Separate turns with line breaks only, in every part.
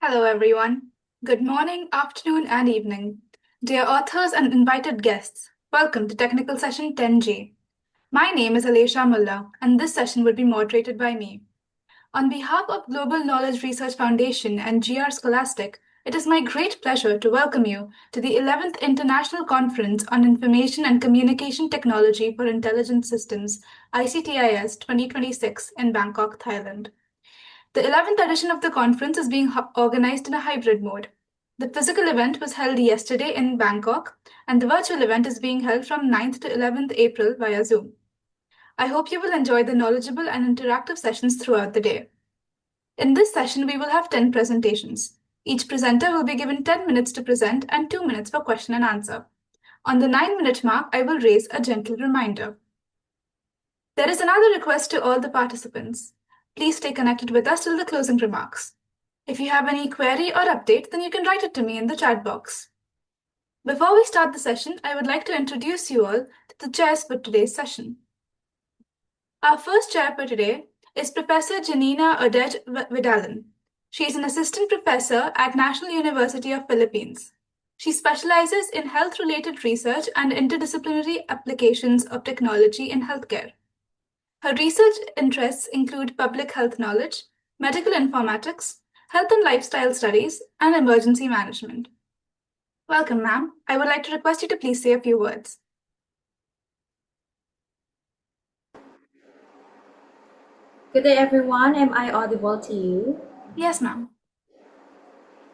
Hello, everyone. Good morning, afternoon, and evening. Dear authors and invited guests, welcome to Technical Session 10G. My name is Alesha Mullah, and this session will be moderated by me. On behalf of Global Knowledge Research Foundation and GR Scholastic, it is my great pleasure to welcome you to the 11th International Conference on Information and Communication Technology for Intelligent Systems, ICTIS 2026 in Bangkok, Thailand. The 11th edition of the conference is being organized in a hybrid mode. The physical event was held yesterday in Bangkok, and the virtual event is being held from 9th to 11th April via Zoom. I hope you will enjoy the knowledgeable and interactive sessions throughout the day. In this session, we will have 10 presentations. Each presenter will be given 10 minutes to present and 2 minutes for question and answer. On the 9-minute mark, I will raise a gentle reminder. There is another request to all the participants. Please stay connected with us till the closing remarks. If you have any query or update, then you can write it to me in the chat box. Before we start the session, I would like to introduce you all to the chairs for today's session. Our first chair for today is Professor Janina Odette Vidalin. She is an assistant professor at National University of Philippines. She specializes in health-related research and interdisciplinary applications of technology in healthcare. Her research interests include public health knowledge, medical informatics, health and lifestyle studies, and emergency management. Welcome, ma'am. I would like to request you to please say a few words.
Good day, everyone. Am I audible to you?
Yes, ma'am.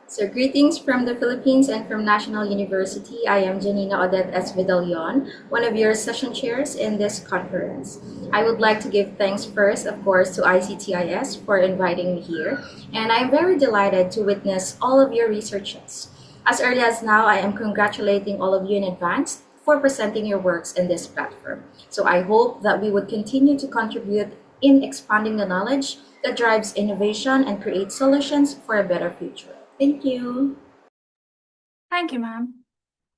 So, greetings from the Philippines and from National University. I am Janina Odette S. Vidalion, one of your session chairs in this conference. I would like to give thanks first, of course, to ICTIS for inviting me here, and I'm very delighted to witness all of your researches. As early as now, I am congratulating all of you in advance for presenting your works in this platform. So, I hope that we would continue to contribute in expanding the knowledge that drives innovation and creates solutions for a better future. Thank you.
Thank you, ma'am.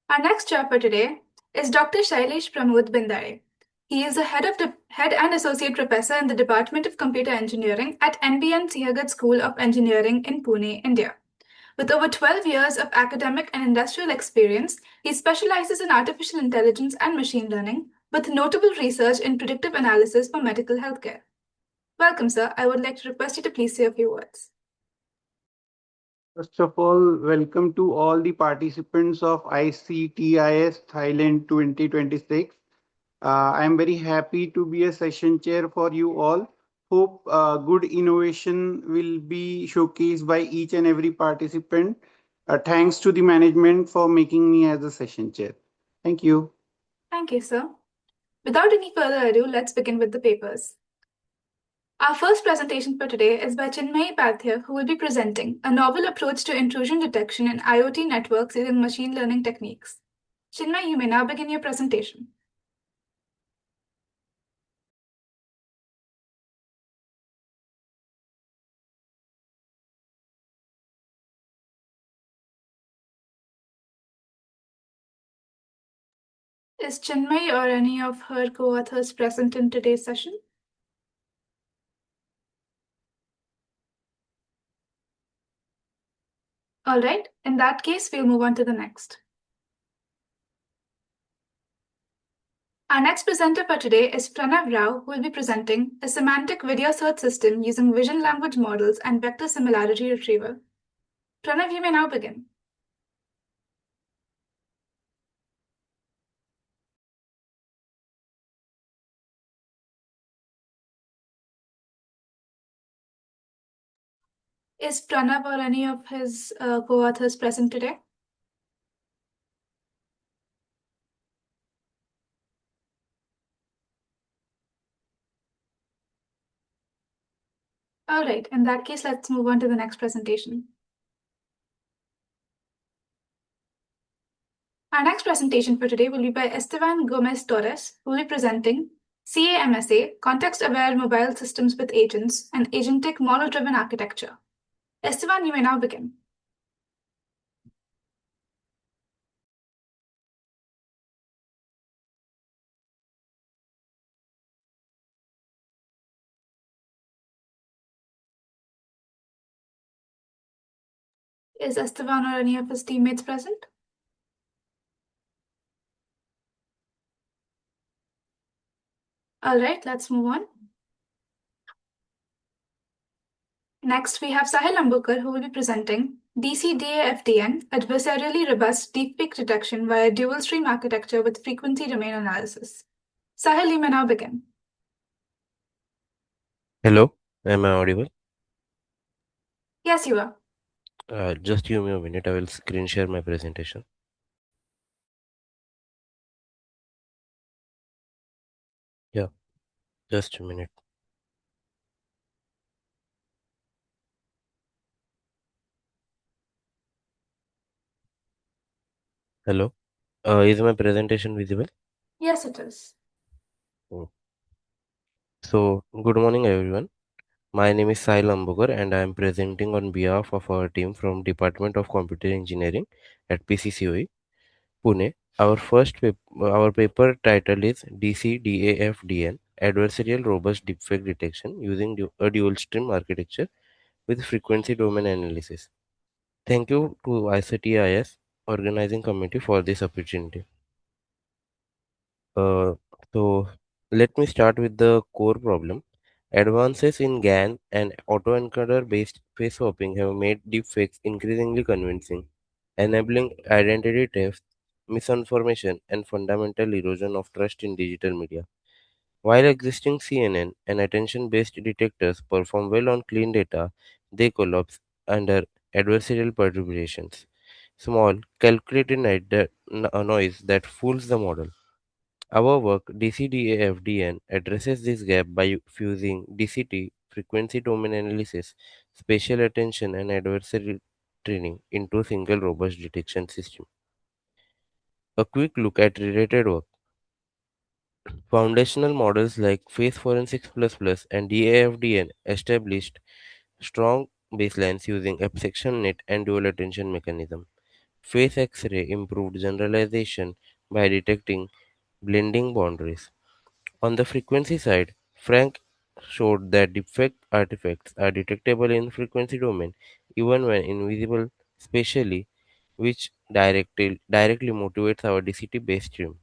Our next chair for today is Dr. Shailesh Pramod Bindare. He is the head and associate professor in the Department of Computer Engineering at NBN Sihagat School of Engineering in Pune, India. With over 12 years of academic and industrial experience, he specializes in artificial intelligence and machine learning, with notable research in predictive analysis for medical healthcare. Welcome, sir. I would like to request you to please say a few words.
First of all, welcome to all the participants of ICTIS Thailand 2026. I am very happy to be a session chair for you all. Hope good innovation will be showcased by each and every participant. Thanks to the management for making me as a session chair. Thank you.
Thank you, sir. Without any further ado, let's begin with the papers. Our first presentation for today is by Chinmay Upadhyay, who will be presenting a novel approach to intrusion detection in IoT networks using machine learning techniques. Chinmay, you may now begin your presentation. Is Chinmay or any of her co-authors present in today's session? All right, in that case, we'll move on to the next. Our next presenter for today is Pranav Rao, who will be presenting a semantic video search system using vision language models and vector similarity retrieval. Pranav, you may now begin. Is Pranav or any of his co-authors present today? All right, in that case, let's move on to the next presentation. Our next presentation for today will be by Esteban Gomez Torres, who will be presenting CAMSA, Context-Aware Mobile Systems with Agents, and Agentic Model-Driven Architecture. Esteban, you may now begin. Is Esteban or any of his teammates present? All right, let's move on. Next, we have Sahil Ambukar, who will be presenting DCDAFDN, Adversarially Robust Deepfake Detection via Dual Stream Architecture with Frequency Domain Analysis. Sahil, you may now begin.
Hello, am I audible?
Yes, you are.
Just give me a minute. I will screen share my presentation. Yeah, just a minute. Hello, is my presentation visible?
Yes, it is.
Oh. So, good morning, everyone. My name is Sahil Ambukar, and I am presenting on behalf of our team from Department of Computer Engineering at PCCOE, Pune. Our paper title is DCDAFDN, Adversarial Robust Deepfake Detection using a dual stream architecture with frequency domain analysis. Thank you to ICTIS organizing committee for this opportunity. Uh, so let me start with the core problem. Advances in GAN and autoencoder based face swapping have made deepfakes increasingly convincing, enabling identity theft, misinformation, and fundamental erosion of trust in digital media. While existing CNN and attention based detectors perform well on clean data, they collapse under adversarial perturbations. Small, calculated noise that fools the model. Our work, DCDAFDN, addresses this gap by fusing DCT, frequency domain analysis, spatial attention, and adversarial training into a single robust detection system. A quick look at related work. Foundational models like Face Forensics and DAFDN established strong baselines using abstraction net and dual attention mechanism. Face X-ray improved generalization by detecting blending boundaries. On the frequency side, Frank showed that defect artifacts are detectable in frequency domain even when invisible spatially, which directly motivates our DCT-based stream.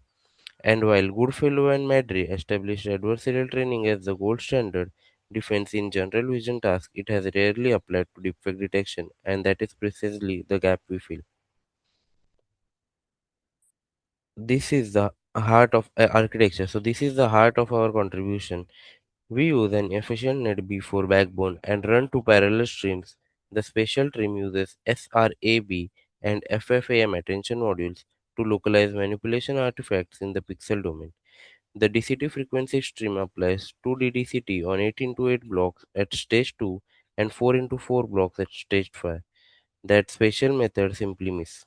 And while Goodfellow and Madry established adversarial training as the gold standard defense in general vision tasks, it has rarely applied to deepfake detection, and that is precisely the gap we feel. This is the heart of architecture. So this is the heart of our contribution. We use an efficient NetB4 backbone and run two parallel streams. The spatial stream uses SRAB and FFAM attention modules to localize manipulation artifacts in the pixel domain. The DCT frequency stream applies 2D DCT on 8 into 8 blocks at stage 2 and 4 into 4 blocks at stage 5. That spatial method simply miss.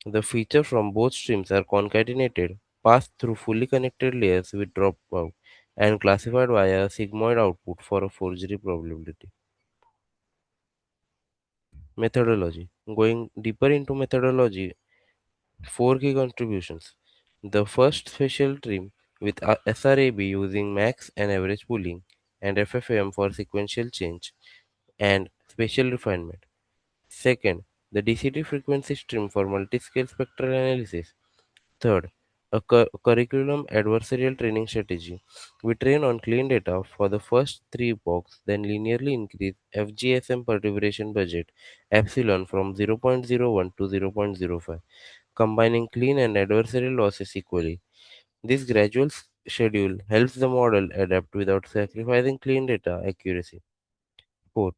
The feature from both streams are concatenated, passed through fully connected layers with dropout, and classified via a sigmoid output for a forgery probability. Methodology. Going deeper into methodology, four key contributions. The first spatial trim with SRAB using max and average pooling, and FFM for sequential change and spatial refinement. Second, the DCT frequency stream for multi-scale spectral analysis. Third, a curriculum adversarial training strategy. We train on clean data for the first three epochs, then linearly increase FGSM perturbation budget epsilon from 0.01 to 0.05, combining clean and adversarial losses equally. This gradual schedule helps the model adapt without sacrificing clean data accuracy. Fourth,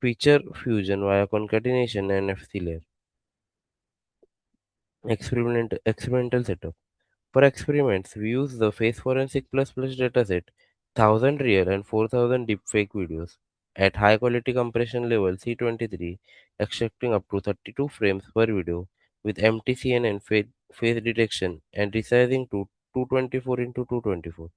feature fusion via concatenation and FC layer. Experimental setup. For experiments, we use the Face Forensic dataset, 1000 real and 4000 deepfake videos at high quality compression level C23, extracting up to 32 frames per video with MTCN and face detection and resizing to 224 into 224.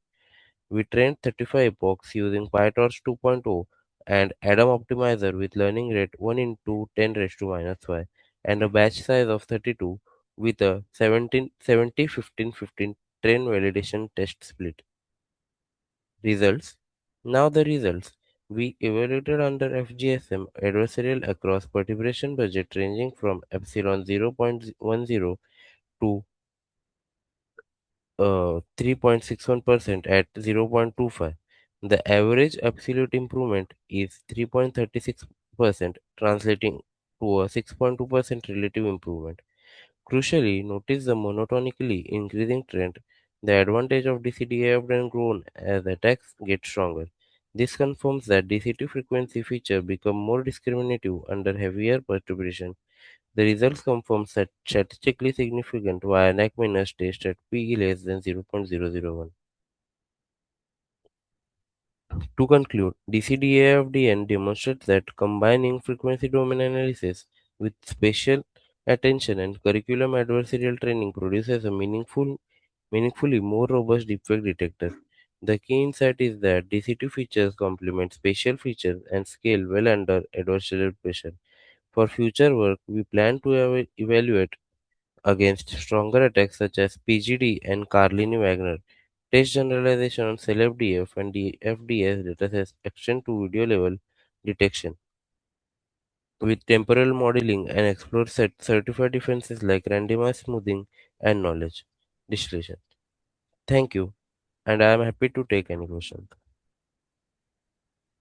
We trained 35 epochs using PyTorch 2.0 and Adam Optimizer with learning rate 1 into 10 raised to minus 5 and a batch size of 32 with a 70-15-15 train validation test split. Results. Now the results. We evaluated under FGSM adversarial across perturbation budget ranging from epsilon 0.10 to 3.61% at 0.25. The average absolute improvement is 3.36%, translating to a 6.2% relative improvement. Crucially, notice the monotonically increasing trend. The advantage of DCDAF has grown as attacks get stronger. This confirms that DCT frequency feature become more discriminative under heavier perturbation. The results confirm statistically significant via NAC test at P less than 0.001. To conclude, DCDAFDN demonstrates that combining frequency domain analysis with spatial attention and curriculum adversarial training produces a meaningfully more robust defect detector. The key insight is that DCT features complement spatial features and scale well under adversarial pressure. For future work, we plan to evaluate against stronger attacks such as PGD and Carlini-Wagner. Test generalization on CelFDF and DFDS datasets extend to video level detection with temporal modeling and explore certified defenses like randomized smoothing and knowledge distillation. Thank you, and I am happy to take any questions.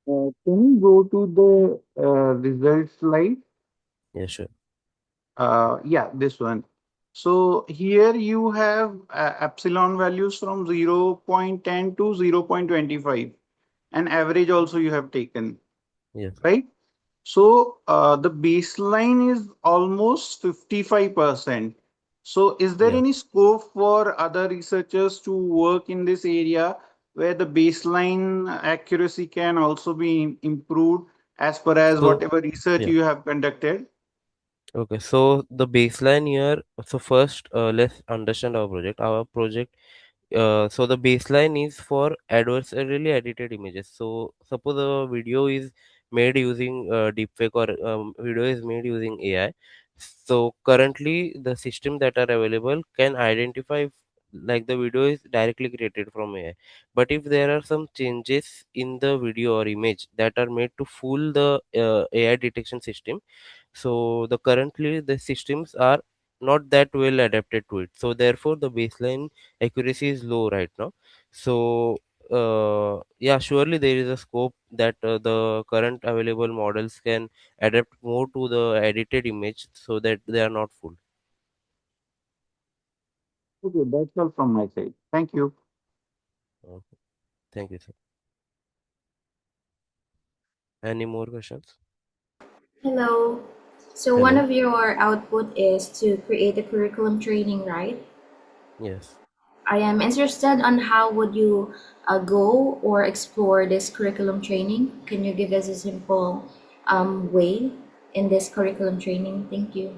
Can you go to the results slide?
Yes, sure.
Yeah, this one. So here you have epsilon values from 0.10 to 0.25, and average also you have taken,
Yes.
right? So the baseline is almost 55%. So is there
Yeah.
any scope for other researchers to work in this area where the baseline accuracy can also be improved as per as
So
whatever research
yeah.
you have conducted?
Okay. So the baseline here. So first, let's understand our project. Our project so the baseline is for adversarially edited images. So suppose a video is made using deepfake or video is made using AI. So currently the system that are available can identify if, like the video is directly created from AI. But if there are some changes in the video or image that are made to fool the AI detection system, so the currently the systems are not that well adapted to it, so therefore the baseline accuracy is low right now. So yeah, surely there is a scope that the current available models can adapt more to the edited image so that they are not full.
Okay, that's all from my side. Thank you.
Okay. Thank you, sir. Any more questions?
Hello. So one
Hello.
of your output is to create a curriculum training, right?
Yes.
I am interested on how would you go or explore this curriculum training. Can you give us a simple way in this curriculum training? Thank you.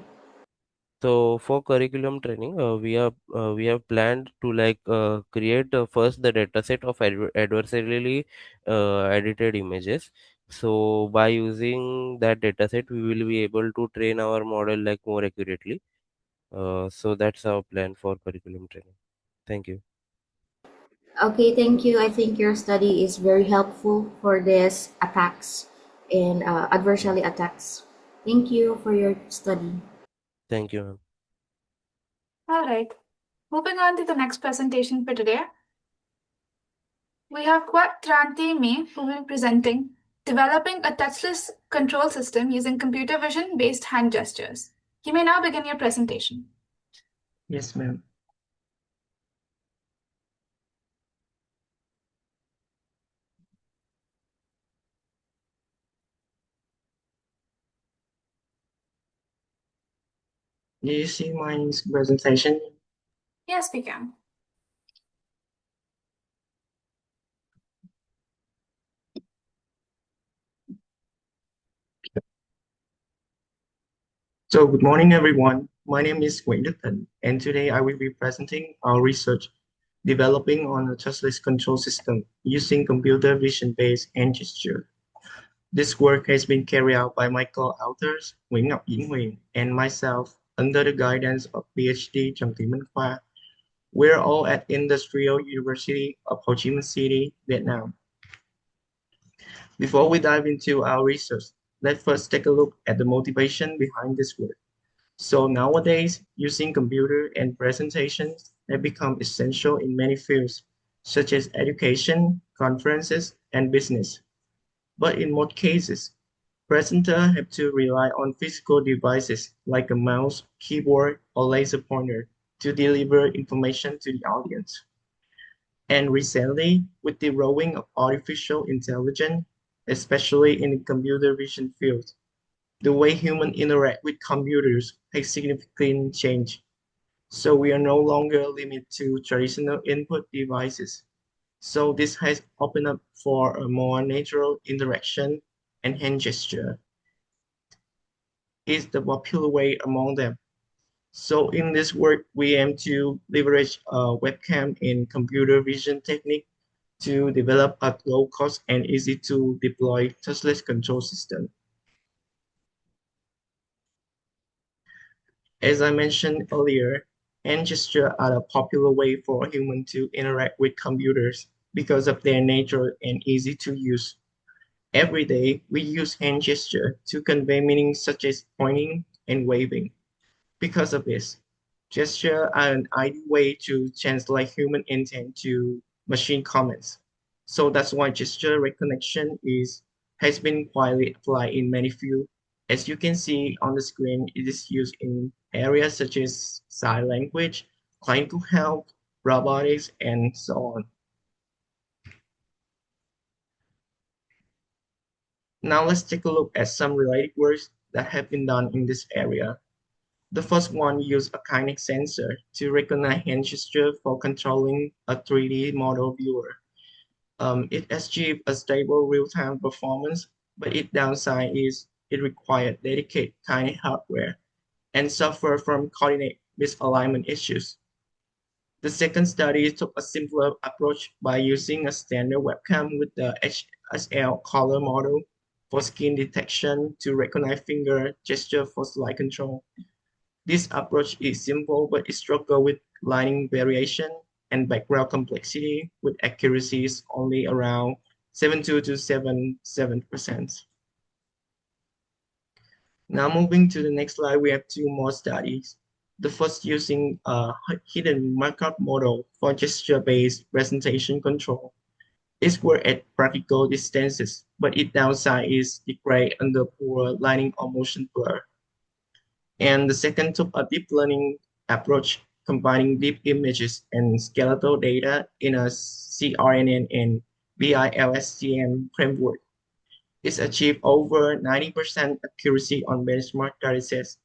So for curriculum training, we have planned to create first the dataset of adversarially edited images. So by using that dataset, we will be able to train our model like more accurately. So that's our plan for curriculum training. Thank you.
Okay, thank you. I think your study is very helpful for this attacks and
Yeah.
adversarial attacks. Thank you for your study.
Thank you, ma'am.
All right. Moving on to the next presentation for today, we have Kwat Tranti Me, who will be presenting developing a touchless control system using computer vision based hand gestures. You may now begin your presentation.
Yes, ma'am. Do you see my presentation?
Yes, we can.
So, good morning, everyone. My name is Wei Dutton, and today I will be presenting our research developing on a touchless control system using computer vision-based hand gesture. This work has been carried out by my co-authors Nguyễn Ngọc Dĩnh Huyền and myself under the guidance of PhD Trần Thị Minh Khoa. We're all at Industrial University of Ho Chi Minh City, Vietnam. Before we dive into our research, let's first take a look at the motivation behind this work. So nowadays, using computer and presentations have become essential in many fields, such as education, conferences, and business. But in most cases, presenters have to rely on physical devices like a mouse, keyboard, or laser pointer to deliver information to the audience. And recently, with the growing of artificial intelligence, especially in the computer vision field, the way humans interact with computers has significantly changed. So we are no longer limited to traditional input devices. So this has opened up for a more natural interaction, and hand gesture is the popular way among them. So in this work, we aim to leverage a webcam in computer vision technique to develop a low-cost and easy-to-deploy touchless control system. As I mentioned earlier, hand gestures are a popular way for humans to interact with computers because of their nature and easy to use. Every day, we use hand gesture to convey meanings such as pointing and waving. Because of this, gestures are an ideal way to translate human intent to machine comments. So that's why gesture recognition has been widely applied in many fields. As you can see on the screen, it is used in areas such as sign language, clinical health, robotics, and so on. Now let's take a look at some related works that have been done in this area. The first one used a kinetic sensor to recognize hand gesture for controlling a 3D model viewer. It achieved a stable real-time performance, but its downside is it required dedicated kinetic hardware and suffered from coordinate misalignment issues. The second study took a simpler approach by using a standard webcam with the HSL color model for skin detection to recognize finger gesture for slide control. This approach is simple, but it struggles with lighting variation and background complexity with accuracies only around 72 to 77%. Now moving to the next slide, we have two more studies. The first using a hidden markup model for gesture-based presentation control. It works at practical distances, but its downside is degrade under poor lighting or motion blur. And the second took a deep learning approach combining deep images and skeletal data in a CRNN and BILSTM framework. It's achieved over 90% accuracy on benchmark datasets.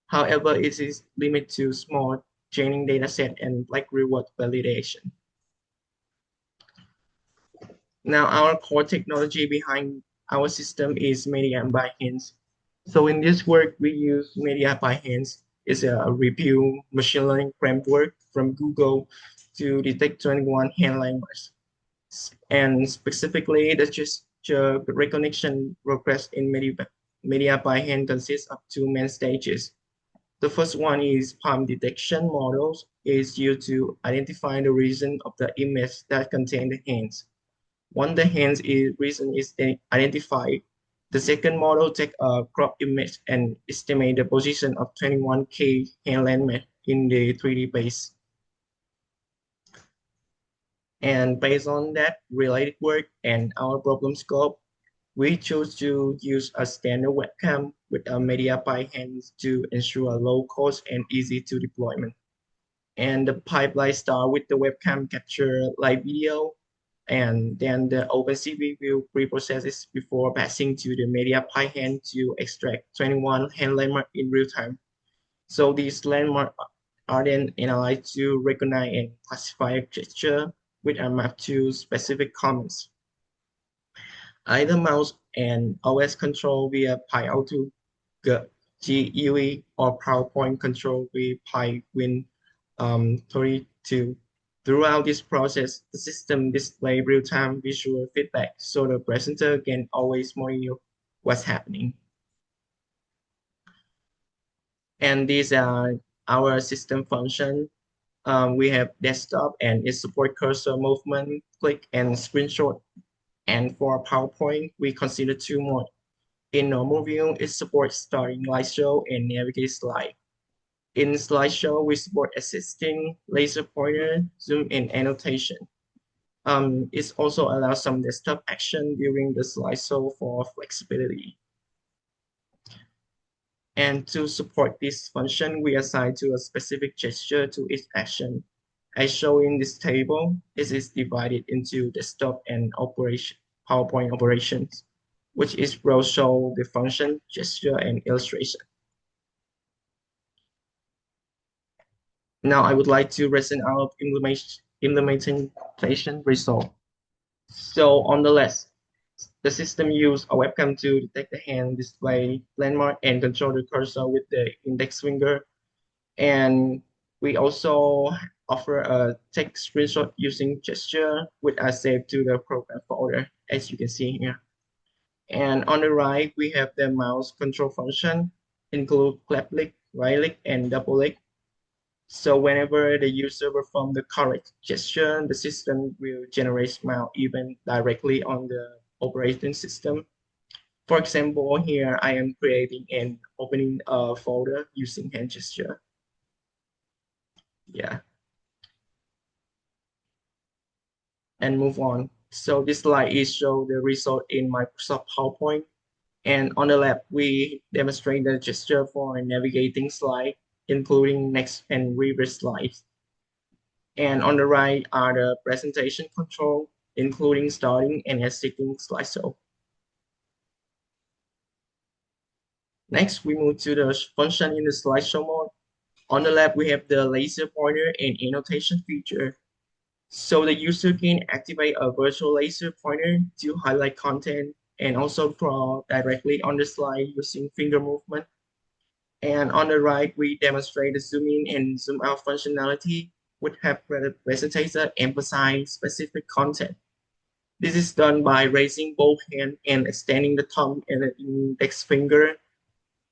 However, it is limited to small training dataset and like reward validation. Now, our core technology behind our system is media by hands. So in this work, we use media by hands. It's a review machine learning framework from Google to detect 21 hand landmarks. And specifically, the gesture recognition request in media by hand consists of two main stages. The first one is palm detection models is used to identify the region of the image that contain the hands. Once the region is identified, the second model takes a crop image and estimate the position of 21K hand landmark in the 3D base. And based on that related work and our problem scope, we chose to use a standard webcam with a media by hands to ensure low cost and easy to deployment. And the pipeline start with the webcam capture live video, and then the OpenCV will pre-process it before passing to the media hand to extract 21 hand landmark in real time. So these landmarks are then analyzed to recognize and classify gesture which are mapped to specific comments. Either mouse and OS control via PyAuto, GUI, or PowerPoint control via PyWin 32. Throughout this process, the system displays real-time visual feedback so the presenter can always monitor what's happening. And these are our system function. We have desktop and it support cursor movement, click, and screenshot. And for PowerPoint, we consider two more. In normal view, it supports starting slideshow and navigate slide. In slideshow, we support assisting, laser pointer, zoom in annotation. It also allows some desktop action during the slideshow for flexibility. And to support this function, we assign to a specific gesture to each action. As shown in this table, this is divided into desktop and operation, PowerPoint operations, which is will show the function, gesture, and illustration. Now I would like to present our implementation result. So on the left, the system uses a webcam to detect the hand, display landmark, and control the cursor with the index finger. And we also offer a text screenshot using gesture, which are saved to the program folder, as you can see here. And on the right, we have the mouse control function, include left click, right click, and double click. So whenever the user performs the correct gesture, the system will generate mouse event directly on the operating system. For example, here I am creating and opening a folder using hand gesture. Yeah. And move on. So this slide is show the result in Microsoft PowerPoint. And on the left, we demonstrate the gesture for navigating slide, including next and reverse slides. And on the right are the presentation control, including starting and exiting slideshow. Next, we move to the function in the slideshow mode. On the left, we have the laser pointer and annotation feature. So the user can activate a virtual laser pointer to highlight content and also draw directly on the slide using finger movement. And on the right, we demonstrate the zoom in and zoom out functionality, which have the presenter emphasize specific content. This is done by raising both hands and extending the thumb and the index finger.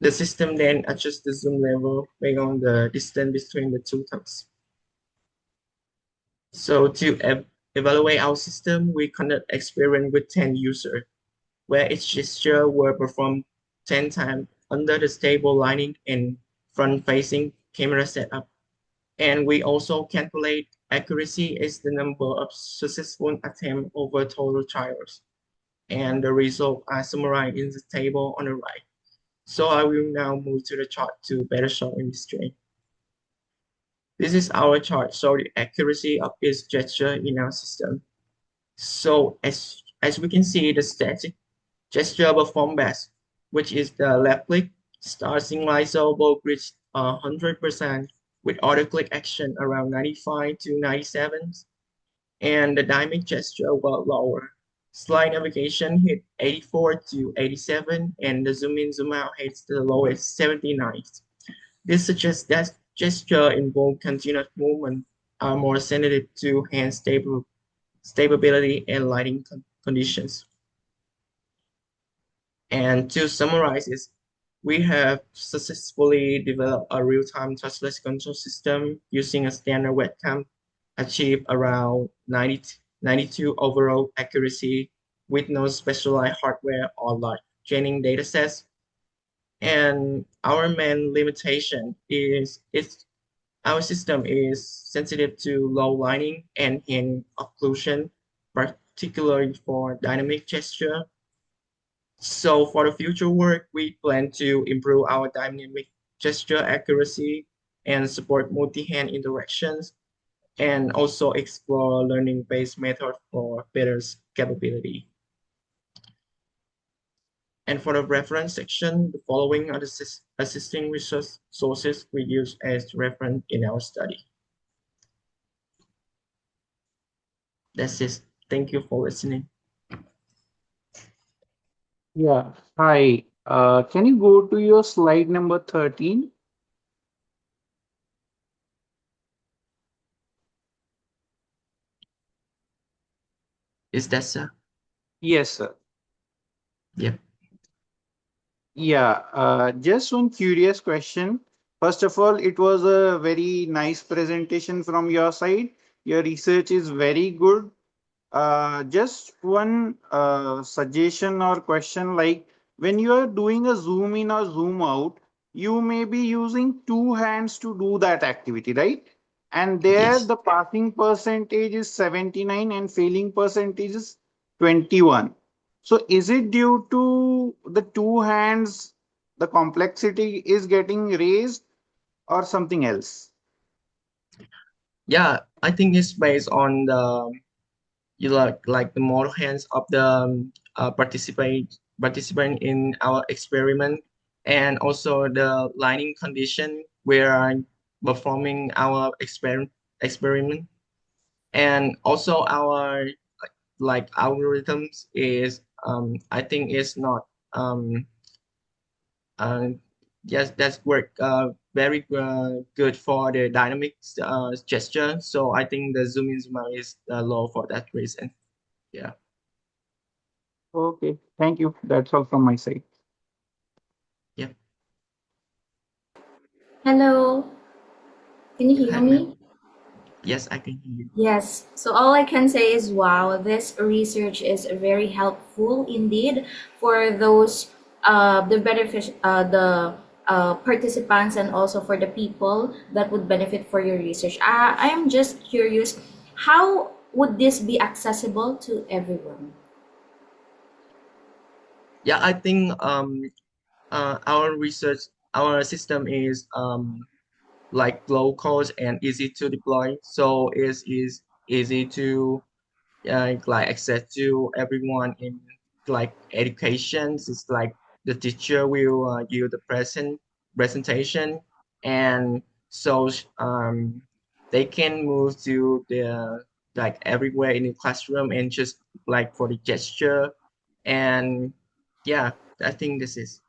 The system then adjusts the zoom level based on the distance between the two thumbs. So to evaluate our system, we conduct experiment with 10 users, where each gesture will perform 10 times under the stable lighting and front-facing camera setup. And we also calculate accuracy as the number of successful attempts over total trials. And the results are summarized in the table on the right. So I will now move to the chart to better show in this screen. This is our chart showing the accuracy of each gesture in our system. So as we can see, the static gesture perform best, which is the left click, starting ISO both reach 100% with auto click action around 95 to 97, and the dynamic gesture was lower. Slide navigation hit 84 to 87, and the zoom in zoom out hits the lowest 79. This suggests that gesture involved continuous movement are more sensitive to hand stability and lighting conditions. And to summarize this, we have successfully developed a real-time touchless control system using a standard webcam, achieve around 92 overall accuracy with no specialized hardware or large training datasets. And our main limitation is our system is sensitive to low lighting and hand occlusion, particularly for dynamic gesture. So for the future work, we plan to improve our dynamic gesture accuracy and support multi-hand interactions, and also explore learning-based methods for better capability. And for the reference section, the following are the assisting resource sources we use as reference in our study. That's it. Thank you for listening.
Yeah. Hi. Can you go to your slide number 13?
Is that so?
Yes, sir.
Yep.
Yeah. Just one curious question. First of all, it was a very nice presentation from your side. Your research is very good. Just one suggestion or question, like when you are doing a zoom in or zoom out, you may be using two hands to do that activity, right? And there
Yes.
the passing percentage is 79 and failing percentage is 21. So is it due to the two hands, the complexity is getting raised or something else?
Yeah, I think it's based on the you like the model hands of the participant in our experiment, and also the lining condition where performing our experiment, and also our like algorithms is I think is not uh, yes, that's work very good for the dynamic gesture. So I think the zoom in zoom out is low for that reason. Yeah.
Okay, thank you. That's all from my side.
Yeah.
Hello, can you hear
Hi, ma'am.
me?
Yes, I can hear you.
Yes, so all I can say is wow, this research is very helpful indeed for those the participants and also for the people that would benefit for your research. I am just curious, how would this be accessible to everyone?
Yeah, I think our research, our system is like low cost and easy to deploy. So is easy to like access to everyone in like education. It's like the teacher will give the presentation, and so they can move to the like everywhere in the classroom and just like for the gesture, and yeah, I think this is.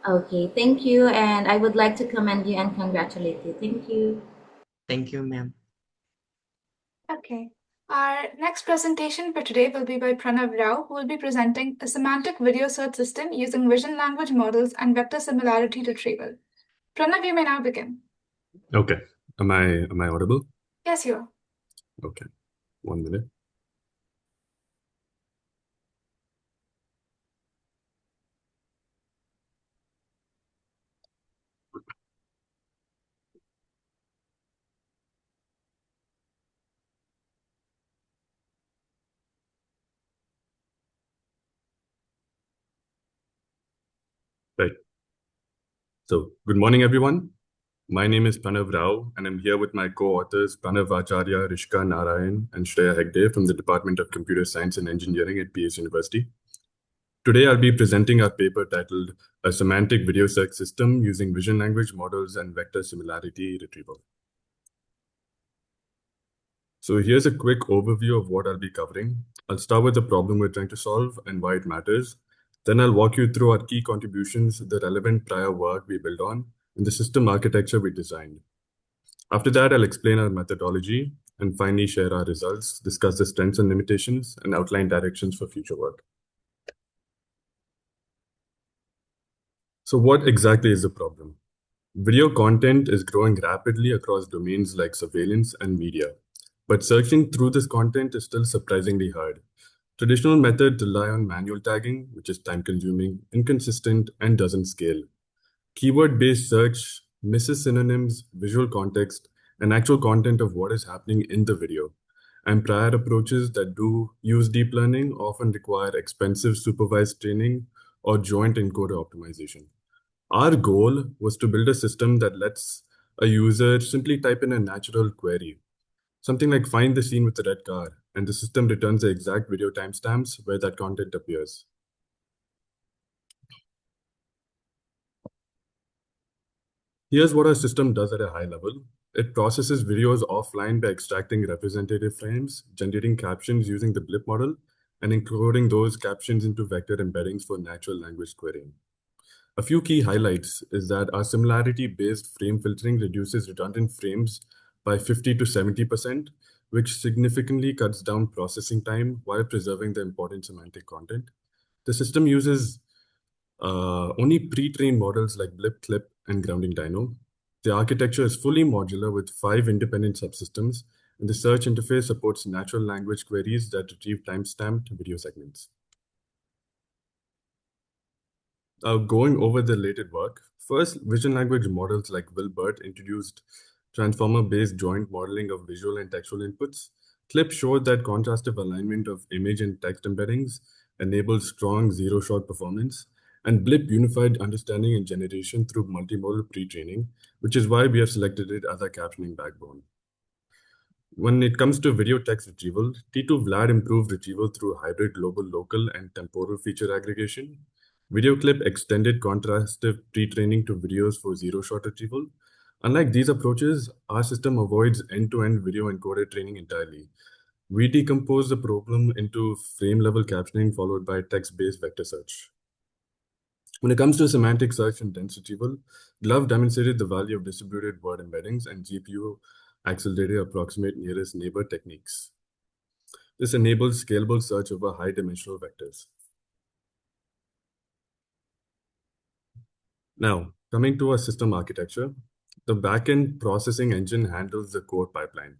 Okay, thank you, and I would like to commend you and congratulate you. Thank you.
Thank you, ma'am.
Okay. Our next presentation for today will be by Pranav Rao, who will be presenting a semantic video search system using vision language models and vector similarity retrieval. Pranav, you may now begin.
Okay. Am I audible?
Yes, you are.
Okay. 1 minute. Right. So, good morning, everyone. My name is Pranav Rao, and I'm here with my co-authors Pranav Acharya, Rishka Narayan, and Shreya Hegde from the Department of Computer Science and Engineering at PS University. Today, I'll be presenting our paper titled A Semantic Video Search System Using Vision Language Models and Vector Similarity Retrieval. So here's a quick overview of what I'll be covering. I'll start with the problem we're trying to solve and why it matters. Then I'll walk you through our key contributions, the relevant prior work we built on, and the system architecture we designed. After that, I'll explain our methodology and finally share our results, discuss the strengths and limitations, and outline directions for future work. So what exactly is the problem? Video content is growing rapidly across domains like surveillance and media, but searching through this content is still surprisingly hard. Traditional methods rely on manual tagging, which is time-consuming, inconsistent, and doesn't scale. Keyword-based search misses synonyms, visual context, and actual content of what is happening in the video. And prior approaches that do use deep learning often require expensive supervised training or joint encoder optimization. Our goal was to build a system that lets a user simply type in a natural query, something like find the scene with the red car, and the system returns the exact video timestamps where that content appears. Here's what our system does at a high level. It processes videos offline by extracting representative frames, generating captions using the blip model, and encoding those captions into vector embeddings for natural language querying. A few key highlights is that our similarity-based frame filtering reduces redundant frames by 50 to 70%, which significantly cuts down processing time while preserving the important semantic content. The system uses only pre-trained models like Blip, Clip, and Grounding Dino. The architecture is fully modular with 5 independent subsystems, and the search interface supports natural language queries that retrieve timestamped video segments. Going over the related work, first, vision language models like Wilbert introduced transformer-based joint modeling of visual and textual inputs. CLIP showed that contrastive alignment of image and text embeddings enables strong zero-shot performance, and Blip unified understanding and generation through multimodal pre-training, which is why we have selected it as our captioning backbone. When it comes to video text retrieval, T2 Vlad improved retrieval through hybrid global, local, and temporal feature aggregation. VideoClip extended contrastive pre-training to videos for zero-shot retrieval. Unlike these approaches, our system avoids end-to-end video encoder training entirely. We decompose the problem into frame-level captioning followed by text-based vector search. When it comes to semantic search and dense retrieval, Glove demonstrated the value of distributed word embeddings and GPU accelerated approximate nearest neighbor techniques. This enables scalable search over high-dimensional vectors. Now, coming to our system architecture, the backend processing engine handles the core pipeline,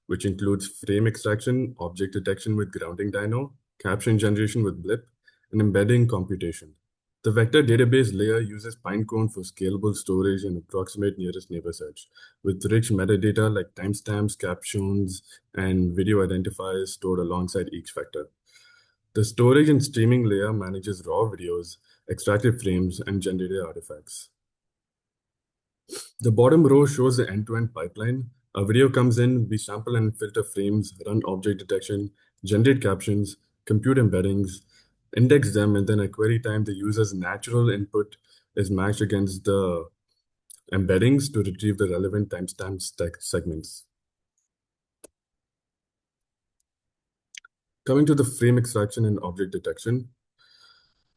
which includes frame extraction, object detection with grounding dyno, caption generation with blip, and embedding computation. The vector database layer uses Pinecone for scalable storage and approximate nearest neighbor search, with rich metadata like timestamps, captions, and video identifiers stored alongside each vector. The storage and streaming layer manages raw videos, extracted frames, and generated artifacts. The bottom row shows the end-to-end pipeline. A video comes in, we sample and filter frames, run object detection, generate captions, compute embeddings, index them, and then at query time, the user's natural input is matched against the embeddings to retrieve the relevant timestamp segments. Coming to the frame extraction and object detection,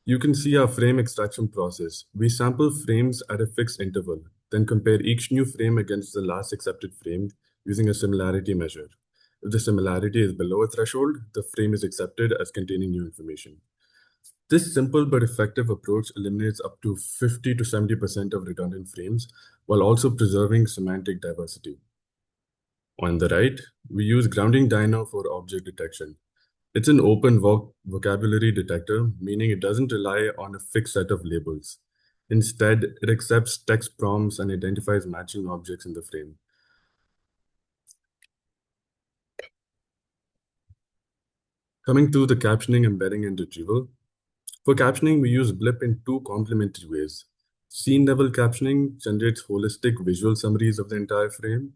you can see our frame extraction process. We sample frames at a fixed interval, then compare each new frame against the last accepted frame using a similarity measure. If the similarity is below a threshold, the frame is accepted as containing new information. This simple but effective approach eliminates up to 50 to 70% of redundant frames while also preserving semantic diversity. On the right, we use grounding dyno for object detection. It's an open vocabulary detector, meaning it doesn't rely on a fixed set of labels. Instead, it accepts text prompts and identifies matching objects in the frame. Coming to the captioning, embedding, and retrieval. For captioning, we use Blip in two complementary ways. Scene-level captioning generates holistic visual summaries of the entire frame.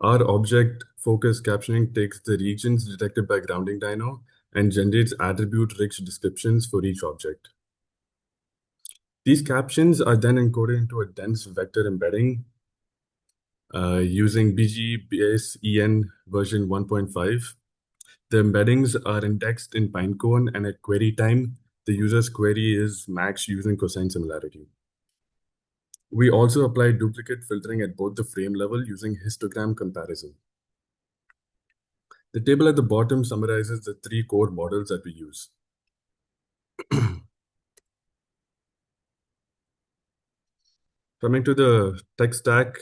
Our object-focused captioning takes the regions detected by grounding dyno and generates attribute-rich descriptions for each object. These captions are then encoded into a dense vector embedding using BGBase EN version 1.5. The embeddings are indexed in Pinecone, and at query time, the user's query is matched using cosine similarity. We also apply duplicate filtering at both the frame level using histogram comparison. The table at the bottom summarizes the three core models that we use. Coming to the tech stack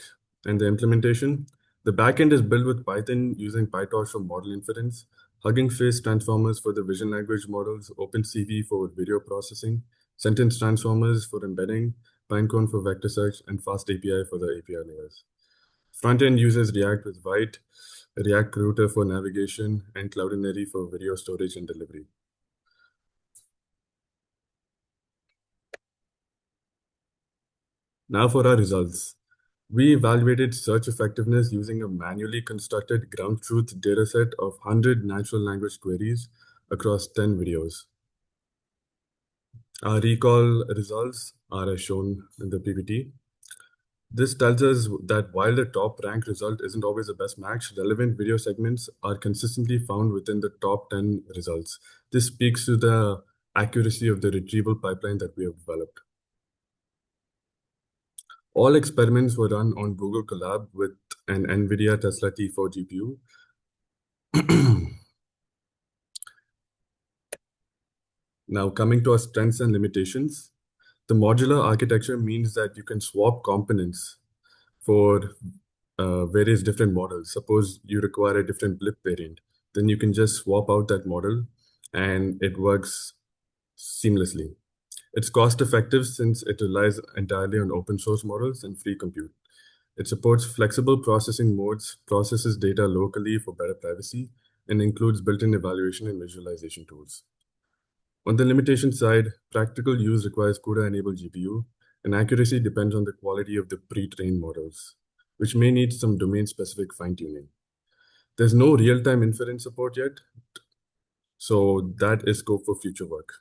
and the implementation, the backend is built with Python using PyTorch for model inference, Hugging Face transformers for the vision language models, OpenCV for video processing, sentence transformers for embedding, Pinecone for vector search, and Fast API for the API layers. Frontend uses React with Vite, React Router for navigation, and Cloudinary for video storage and delivery. Now for our results. We evaluated search effectiveness using a manually constructed ground truth dataset of 100 natural language queries across 10 videos. Our recall results are as shown in the PPT. This tells us that while the top rank result isn't always the best match, relevant video segments are consistently found within the top 10 results. This speaks to the accuracy of the retrieval pipeline that we have developed. All experiments were run on Google Colab with an NVIDIA Tesla T4 GPU. Now coming to our strengths and limitations. The modular architecture means that you can swap components for various different models. Suppose you require a different blip variant, then you can just swap out that model and it works seamlessly. It's cost effective since it relies entirely on open source models and free compute. It supports flexible processing modes, processes data locally for better privacy, and includes built-in evaluation and visualization tools. On the limitation side, practical use requires CUDA-enabled GPU, and accuracy depends on the quality of the pre-trained models, which may need some domain-specific fine-tuning. There's no real-time inference support yet, so that is scope for future work.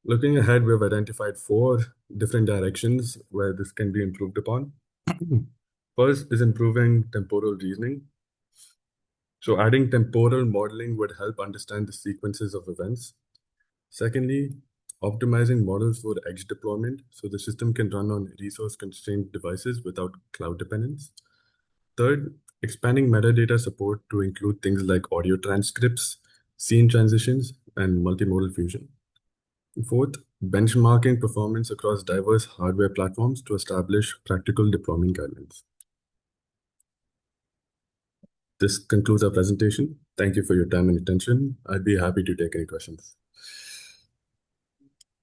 Looking ahead, we have identified 4 different directions where this can be improved upon. First is improving temporal reasoning. So adding temporal modeling would help understand the sequences of events. Secondly, optimizing models for edge deployment so the system can run on resource-constrained devices without cloud dependence. Third, expanding metadata support to include things like audio transcripts, scene transitions, and multimodal fusion. Fourth, benchmarking performance across diverse hardware platforms to establish practical deployment guidelines. This concludes our presentation. Thank you for your time and attention. I'd be happy to take any questions.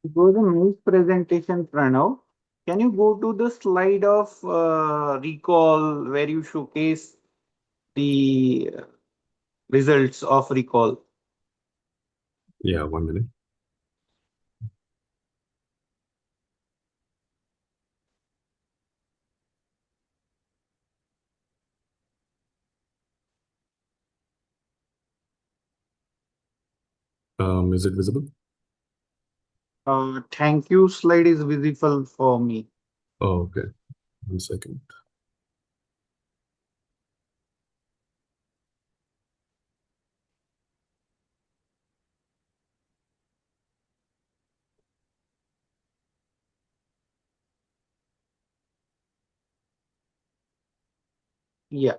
It was a nice presentation, Pranav. Can you go to the slide of recall where you showcase the results of recall?
Yeah, 1 minute. Is it visible?
Thank you slide is visible for me.
Oh, okay. 1 second.
Yeah.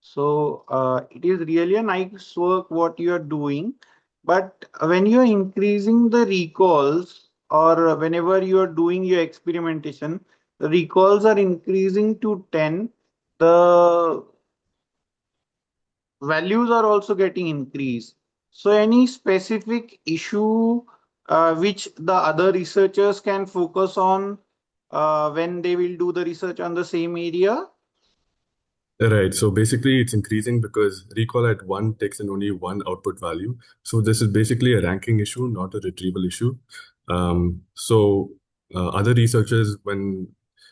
So it is really a nice work what you are doing. But when you are increasing the recalls or whenever you are doing your experimentation, the recalls are increasing to 10. The values are also getting increased. So any specific issue which the other researchers can focus on when they will do the research on the same area?
Right. So basically, it's increasing because recall at 1 takes in only 1 output value. So this is basically a ranking issue, not a retrieval issue. Other researchers,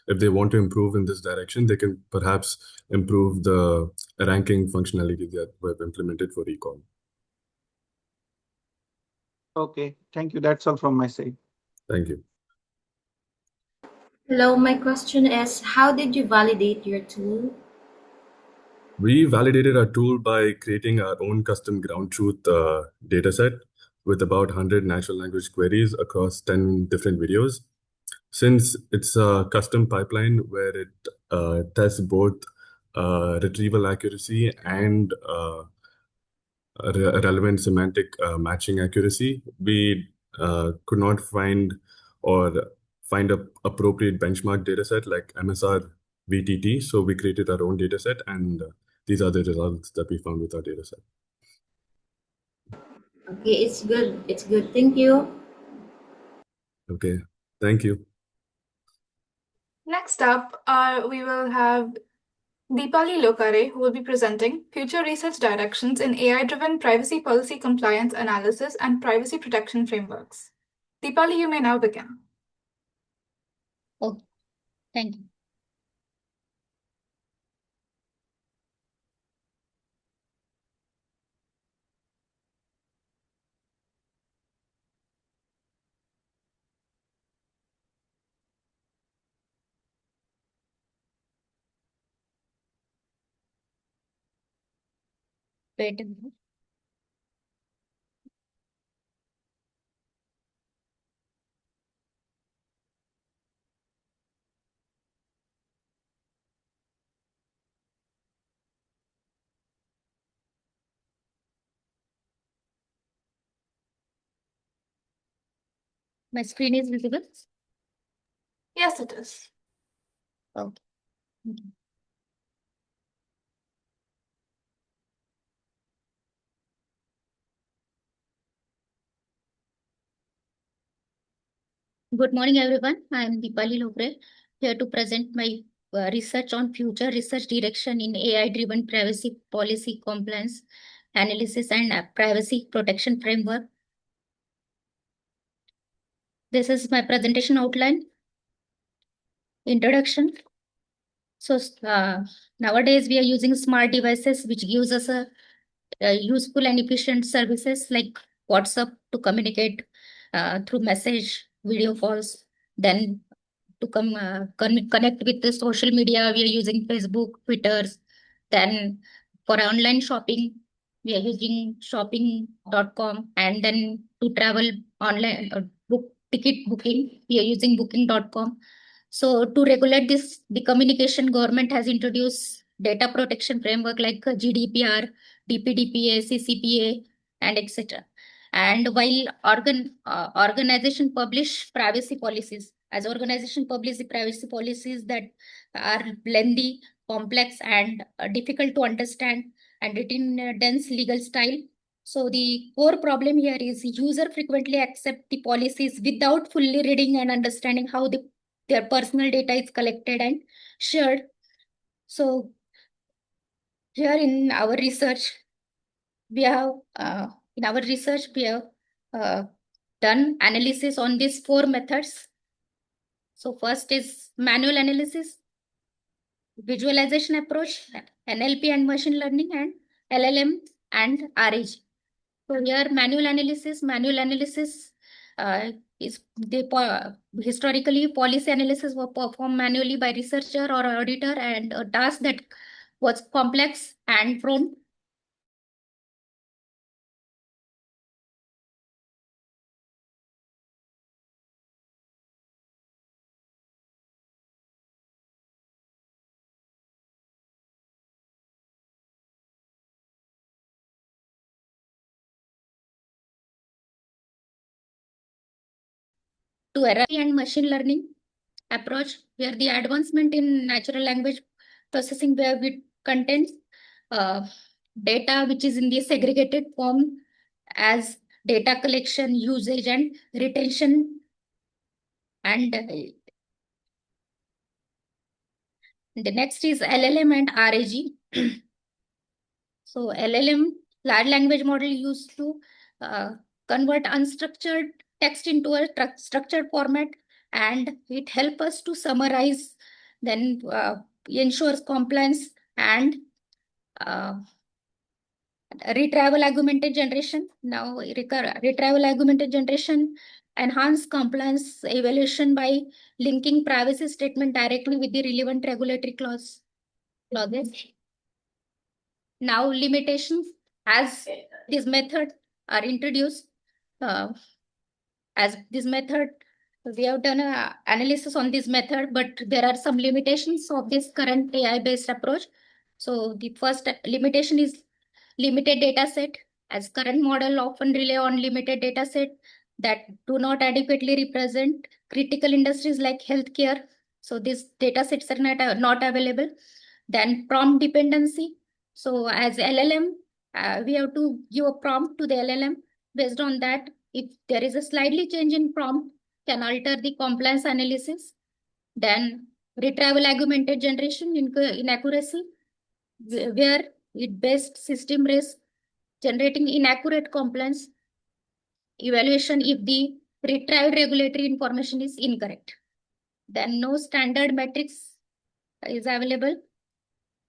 if they want to improve in this direction, they can perhaps improve the ranking functionality that we've implemented for recall.
Okay, thank you. That's all from my side.
Thank you.
Hello, my question is, how did you validate your tool?
We validated our tool by creating our own custom ground truth dataset with about 100 natural language queries across 10 different videos. Since it's a custom pipeline where it tests both retrieval accuracy and relevant semantic matching accuracy, we could not find a appropriate benchmark dataset like MSR VTT. So we created our own dataset, and these are the results that we found with our dataset.
Okay, it's good. It's good. Thank you.
Okay, thank you.
Next up, we will have Deepali Lokare, who will be presenting Future Research Directions in AI-driven Privacy Policy Compliance Analysis and Privacy Protection Frameworks. Deepali, you may now begin.
Oh, thank you. Wait a minute. My screen is visible.
Yes, it is.
Okay. Thank you. Good morning, everyone. I am Deepali Logre, here to present my research on future research direction in AI-driven privacy policy compliance analysis and privacy protection framework. This is my presentation outline. Introduction. So nowadays we are using smart devices, which gives us a useful and efficient services like WhatsApp to communicate through message, video calls. Then to connect with the social media, we are using Facebook, Twitter. Then for online shopping, we are using shopping.com. And then to travel online, book ticket booking, we are using booking.com. So to regulate this, the communication government has introduced data protection framework like GDPR, DPDPA, CCPA, and etc. And while organization publish privacy policies, as organization publish the privacy policies that are lengthy, complex, and difficult to understand, and written in a dense legal style. So the core problem here is user frequently accept the policies without fully reading and understanding how their personal data is collected and shared. So here in our research, we have done analysis on these 4 methods. So first is manual analysis, visualization approach, NLP and machine learning, and LLM and RAG. So here manual analysis is historically policy analysis were performed manually by researcher or auditor, and a task that was complex and prone to error and machine learning approach, where the advancement in natural language processing, where we contains uh, data which is in the segregated form as data collection, usage, and retention. And the next is LLM and RAG. So LLM, large language model, used to convert unstructured text into a structured format, and it helps us to summarize, then ensures compliance, and uh, retrieval augmented generation. Now retrieval augmented generation enhance compliance evaluation by linking privacy statement directly with the relevant regulatory clauses. Now limitations as this method are introduced. As this method, we have done an analysis on this method, but there are some limitations of this current AI-based approach. So the first limitation is limited data set, as current model often rely on limited data set that do not adequately represent critical industries like healthcare. So these data sets are not available. Then prompt dependency. So as LLM, we have to give a prompt to the LLM. Based on that, if there is a slightly change in prompt, can alter the compliance analysis. Then retrieval augmented generation inaccuracy, where it based system risk, generating inaccurate compliance evaluation if the retrieved regulatory information is incorrect. Then no standard metrics is available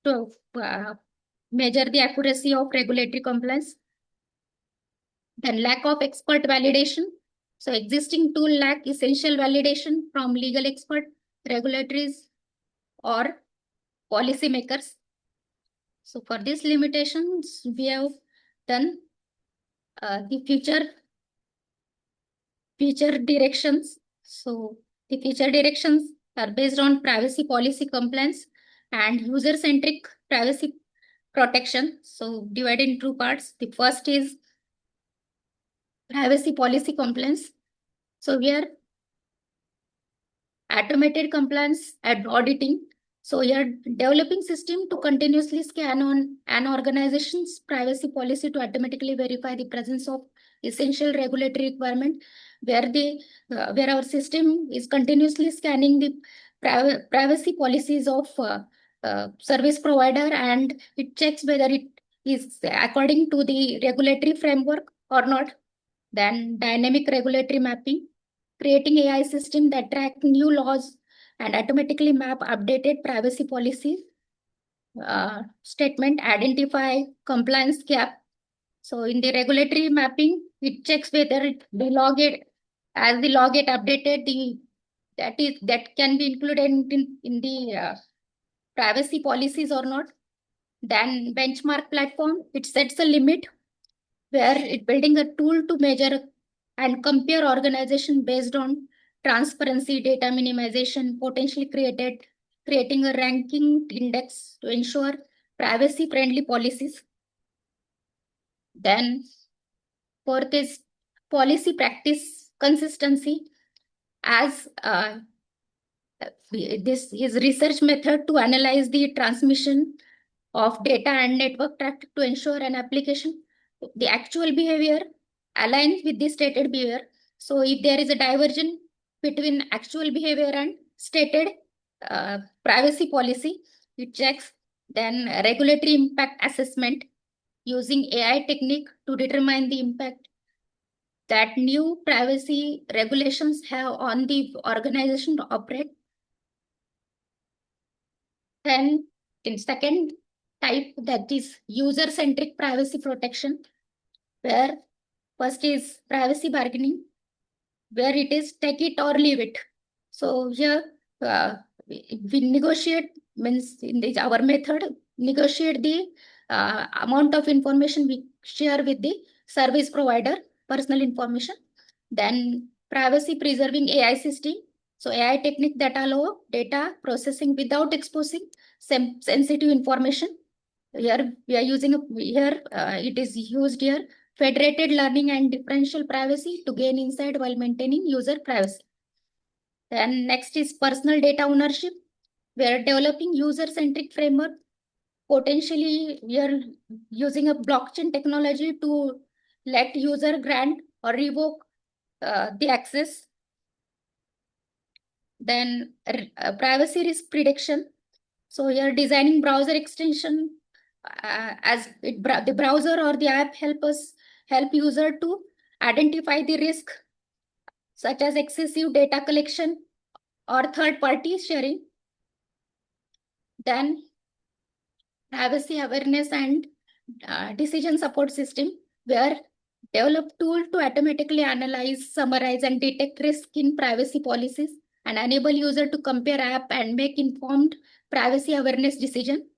to measure the accuracy of regulatory compliance. Then lack of expert validation. So existing tool lack essential validation from legal expert, regulatories, or policymakers. So for these limitations, we have done the future directions. So the future directions are based on privacy policy compliance and user-centric privacy protection. So divided in 2 parts. The first is privacy policy compliance. So here automated compliance and auditing. So you're developing system to continuously scan on an organization's privacy policy to automatically verify the presence of essential regulatory requirement, where our system is continuously scanning the privacy policies of service provider, and it checks whether it is according to the regulatory framework or not. Then dynamic regulatory mapping, creating AI system that track new laws and automatically map updated privacy policies. Statement, identify compliance gap. So in the regulatory mapping, it checks whether the law get updated, that can be included in the privacy policies or not. Then benchmark platform, it sets a limit where it building a tool to measure and compare organization based on transparency, data minimization, potentially creating a ranking index to ensure privacy friendly policies. Then fourth is policy practice consistency. As his research method to analyze the transmission of data and network traffic to ensure an application, the actual behavior aligns with the stated behavior. So if there is a diversion between actual behavior and stated privacy policy, it checks. Then regulatory impact assessment, using AI technique to determine the impact that new privacy regulations have on the organization to operate. Then in second type, that is user-centric privacy protection, where first is privacy bargaining, where it is take it or leave it. So here we negotiate, means in this, our method negotiate the amount of information we share with the service provider, personal information. Then privacy preserving AI system. So AI technique that allow data processing without exposing sensitive information. Here we are using it is used here federated learning and differential privacy to gain insight while maintaining user privacy. Then next is personal data ownership. We are developing user-centric framework. Potentially, we are using a blockchain technology to let user grant or revoke the access. Then privacy risk prediction. So we are designing browser extension the browser or the app help user to identify the risk such as excessive data collection or third party sharing. Then privacy awareness and decision support system, where develop tool to automatically analyze, summarize, and detect risk in privacy policies and enable user to compare app and make informed privacy awareness decision.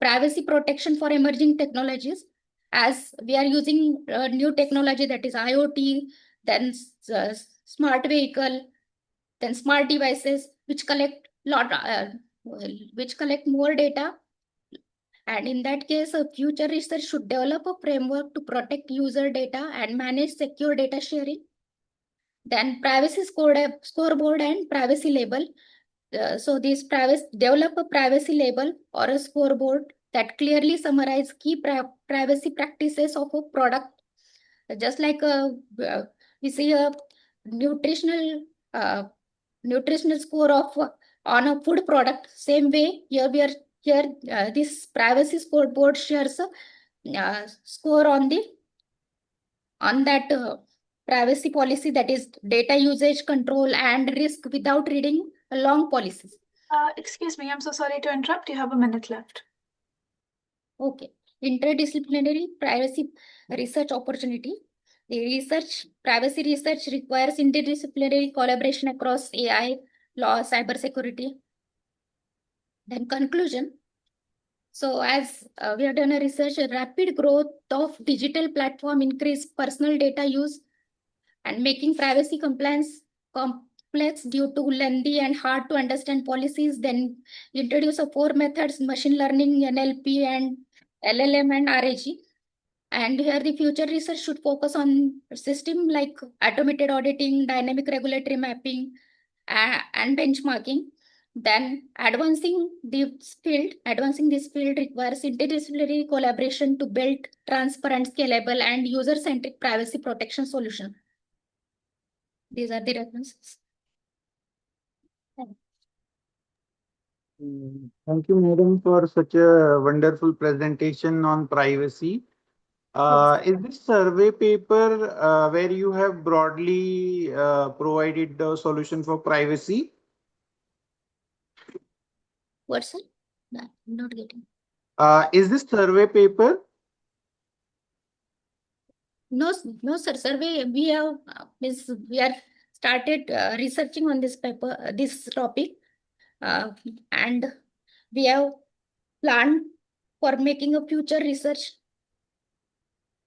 Privacy protection for emerging technologies, as we are using new technology, that is IoT, then smart vehicle, then smart devices, which collect more data. And in that case, a future research should develop a framework to protect user data and manage secure data sharing. Then privacy scoreboard and privacy label. So these develop a privacy label or a scoreboard that clearly summarize key privacy practices of a product. Just like we see a nutritional score of on a food product. Same way this privacy scoreboard shares a score on that privacy policy, that is data usage control and risk, without reading a long policies.
Excuse me, I'm so sorry to interrupt. You have a minute left.
Okay. Interdisciplinary privacy research opportunity. The privacy research requires interdisciplinary collaboration across AI, law, cybersecurity. Then conclusion. So as we have done a research, a rapid growth of digital platform increased personal data use and making privacy compliance complex due to lengthy and hard to understand policies. Then introduce a 4 methods: machine learning, NLP, and LLM and RAG. And here the future research should focus on system like automated auditing, dynamic regulatory mapping, and benchmarking. Then advancing this field requires interdisciplinary collaboration to build transparent, scalable, and user-centric privacy protection solution. These are the references.
Thank you, madam, for such a wonderful presentation on privacy. Is this survey paper where you have broadly provided the solution for privacy?
What's it? No, I'm not getting.
Is this survey paper?
No, no, sir. Survey we have we are started researching on this paper, this topic, and we have planned for making a future research.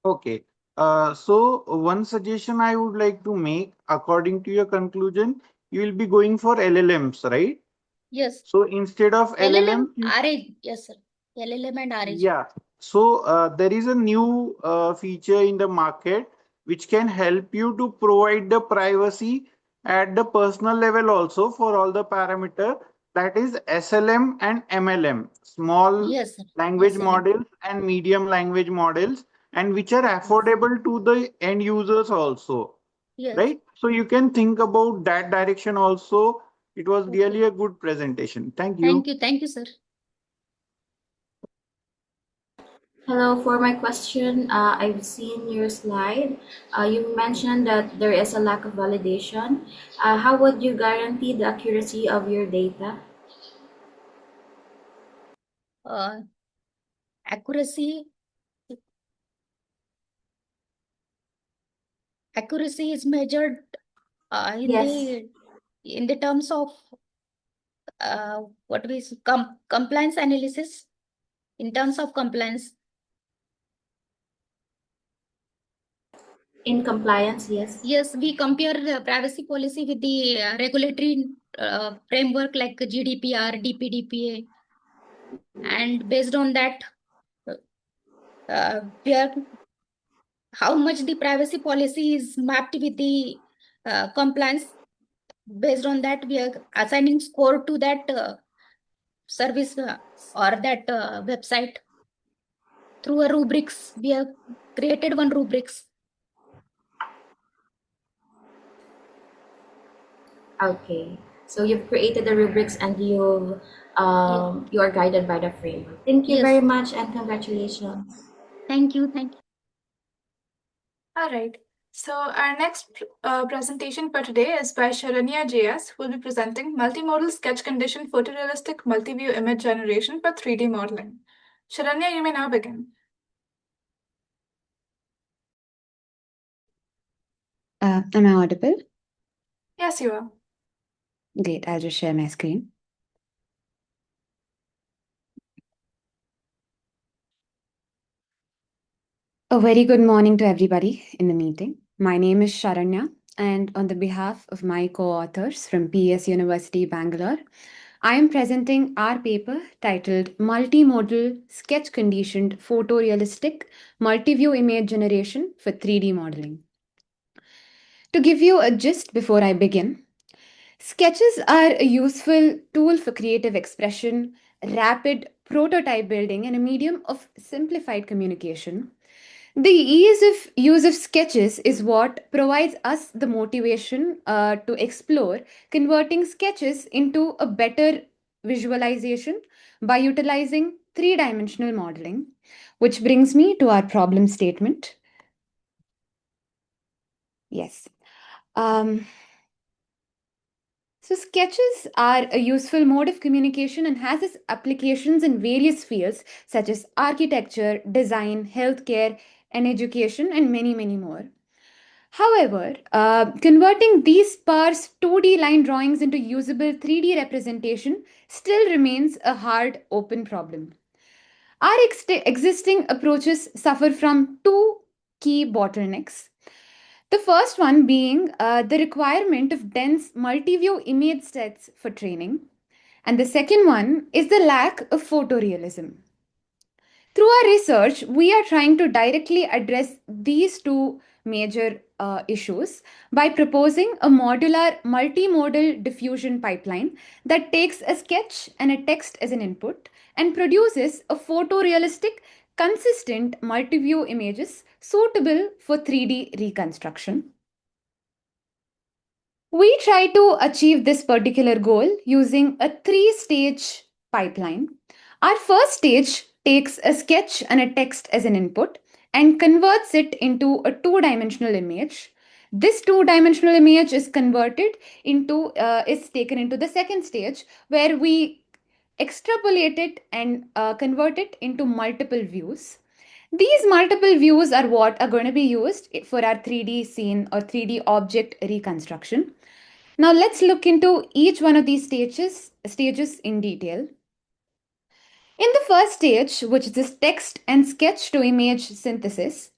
Okay. So one suggestion I would like to make, according to your conclusion, you will be going for LLMs, right?
Yes.
So instead of
LLM,
LLMs,
RH, yes, sir. LLM and RH.
yeah. So there is a new feature in the market which can help you to provide the privacy at the personal level also for all the parameter. That is SLM and MLM, small
Yes, sir.
language
SLM.
models and medium language models, and which are affordable to the end users also,
Yes.
right? So you can think about that direction also. It was
Okay.
really a good presentation. Thank you.
Thank you. Thank you, sir.
Hello, for my question, I've seen your slide. You mentioned that there is a lack of validation. How would you guarantee the accuracy of your data?
Accuracy is measured in
Yes.
the terms of what we compliance analysis. In terms of compliance,
In compliance, yes.
yes, we compare the privacy policy with the regulatory framework like GDPR, DPDPA, and based on that, we are how much the privacy policy is mapped with the compliance. Based on that, we are assigning score to that service or that website through a rubrics. We have created one rubrics.
Okay. So you've created the rubrics and you are guided by the framework. Thank you
Yes.
very much and congratulations.
Thank you. Thank you.
All right. So our next presentation for today is by Sharanya JS, who will be presenting multimodal sketch condition photorealistic multi-view image generation for 3D modeling. Sharanya, you may now begin.
Am I audible?
Yes, you are.
Great, I'll just share my screen. A very good morning to everybody in the meeting. My name is Sharanya, and on the behalf of my co-authors from PS University, Bangalore, I am presenting our paper titled Multimodal Sketch Conditioned Photorealistic Multi-View Image Generation for 3D Modeling. To give you a gist before I begin, sketches are a useful tool for creative expression, rapid prototype building, and a medium of simplified communication. The ease of use of sketches is what provides us the motivation to explore converting sketches into a better visualization by utilizing three-dimensional modeling, which brings me to our problem statement. Yes. So sketches are a useful mode of communication and has its applications in various fields such as architecture, design, healthcare, and education, and many, many more. However, converting these sparse 2D line drawings into usable 3D representation still remains a hard open problem. Our existing approaches suffer from two key bottlenecks. The first one being the requirement of dense multi-view image sets for training. And the second one is the lack of photorealism. Through our research, we are trying to directly address these two major issues by proposing a modular multimodal diffusion pipeline that takes a sketch and a text as an input and produces a photorealistic, consistent multi-view images suitable for 3D reconstruction. We try to achieve this particular goal using a three-stage pipeline. Our first stage takes a sketch and a text as an input and converts it into a two-dimensional image. This two-dimensional image is is taken into the second stage where we extrapolate it and convert it into multiple views. These multiple views are what are going to be used for our 3D scene or 3D object reconstruction. Now let's look into each one of these stages in detail. In the first stage, which is this text and sketch to image synthesis,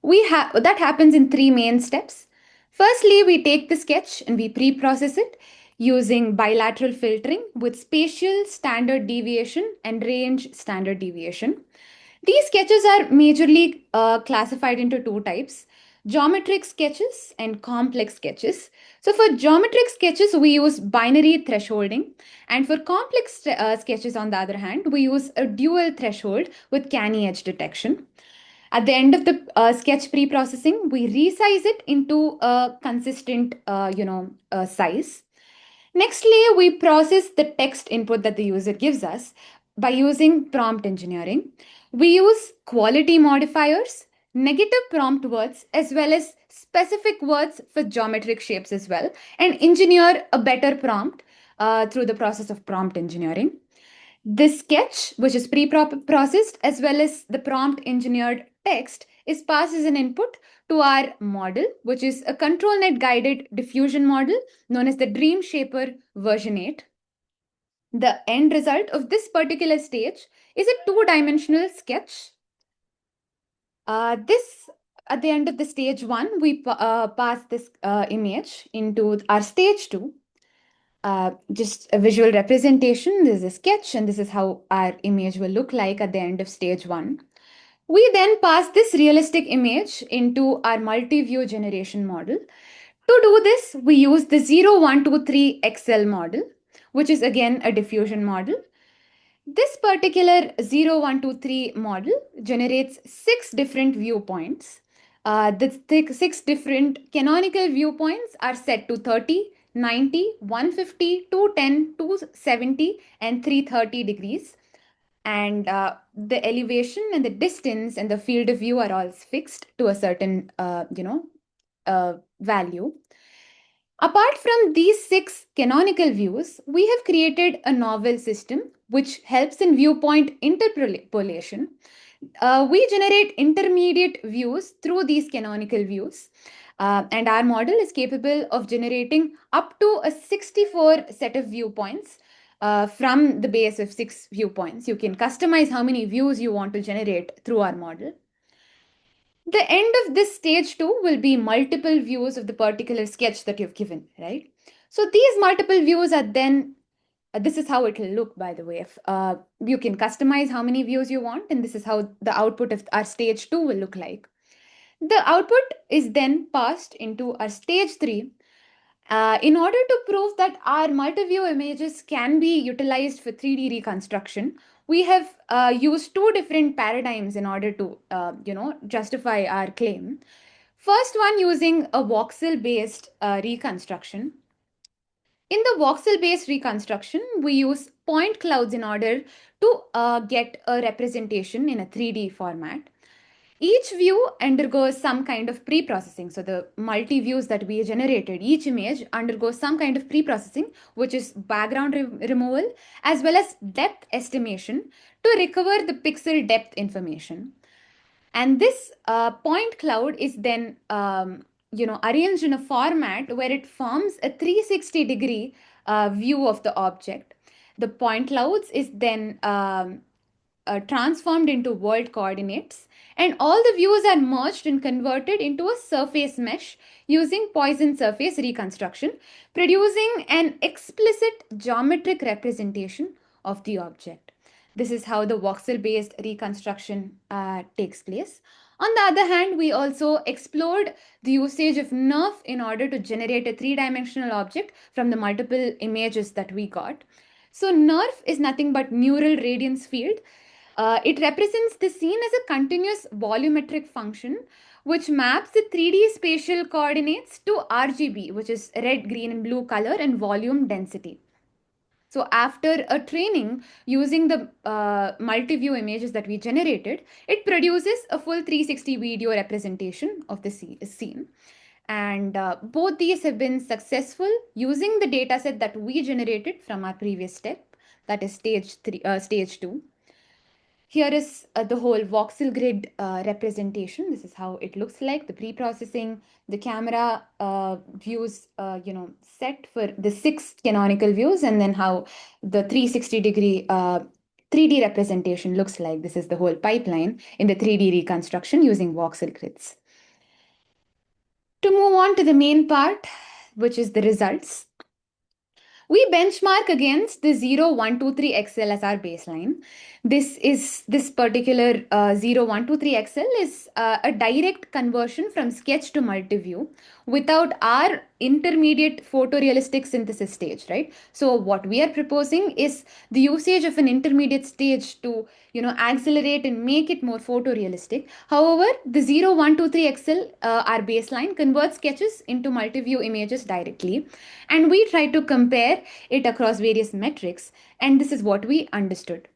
that happens in three main steps. Firstly, we take the sketch and we pre-process it using bilateral filtering with spatial standard deviation and range standard deviation. These sketches are majorly classified into two types: geometric sketches and complex sketches. So, for geometric sketches, we use binary thresholding, and for complex sketches, on the other hand, we use a dual threshold with canny edge detection. At the end of the sketch pre-processing, we resize it into a consistent, size. Nextly, we process the text input that the user gives us by using prompt engineering. We use quality modifiers, negative prompt words, as well as specific words for geometric shapes as well, and engineer a better prompt through the process of prompt engineering. This sketch, which is pre-processed, as well as the prompt engineered text, is passed as an input to our model, which is a control net guided diffusion model known as the Dream Shaper version 8. The end result of this particular stage is a two-dimensional sketch. At the end of the stage 1, we pass this image into our stage 2. Just a visual representation. This is a sketch, and this is how our image will look like at the end of stage 1. We then pass this realistic image into our multi-view generation model. To do this, we use the 0, 1, 2, 3 XL model, which is again a diffusion model. This particular 0, 1, 2, 3 model generates 6 different viewpoints. The 6 different canonical viewpoints are set to 30, 90, 150, 210, 270, and 330 degrees. And the elevation and the distance and the field of view are all fixed to a certain, value. Apart from these 6 canonical views, we have created a novel system which helps in viewpoint interpolation. We generate intermediate views through these canonical views. And our model is capable of generating up to a 64 set of viewpoints from the base of 6 viewpoints. You can customize how many views you want to generate through our model. The end of this stage 2 will be multiple views of the particular sketch that you've given, right? So these multiple views are then, this is how it will look, by the way. If, you can customize how many views you want, and this is how the output of our stage 2 will look like. The output is then passed into our stage 3. In order to prove that our multi-view images can be utilized for 3D reconstruction, we have used 2 different paradigms in order to, justify our claim. First one, using a voxel-based reconstruction. In the voxel-based reconstruction, we use point clouds in order to get a representation in a 3D format. Each view undergoes some kind of pre-processing. So the multi-views that we generated, each image undergoes some kind of pre-processing, which is background removal, as well as depth estimation to recover the pixel depth information. And this point cloud is then arranged in a format where it forms a 360-degree view of the object. The point clouds is then transformed into world coordinates, and all the views are merged and converted into a surface mesh using Poisson surface reconstruction, producing an explicit geometric representation of the object. This is how the voxel-based reconstruction takes place. On the other hand, we also explored the usage of NERF in order to generate a three-dimensional object from the multiple images that we got. So NERF is nothing but neural radiance field. It represents the scene as a continuous volumetric function which maps the 3D spatial coordinates to RGB, which is red, green, and blue color, and volume density. So after a training using the multi-view images that we generated, it produces a full 360 video representation of the scene. And both these have been successful using the dataset that we generated from our previous step, that is stage 2. Here is the whole voxel grid representation. This is how it looks like, the pre-processing, the camera views, set for the 6 canonical views, and then how the 360-degree 3D representation looks like. This is the whole pipeline in the 3D reconstruction using voxel grids. To move on to the main part, which is the results. We benchmark against the 0, 1, 2, 3 XL as our baseline. This particular 0, 1, 2, 3 XL is a direct conversion from sketch to multi-view without our intermediate photorealistic synthesis stage, right? So what we are proposing is the usage of an intermediate stage to accelerate and make it more photorealistic. However, the 0, 1, 2, 3 XL, our baseline, converts sketches into multi-view images directly, and we try to compare it across various metrics, and this is what we understood.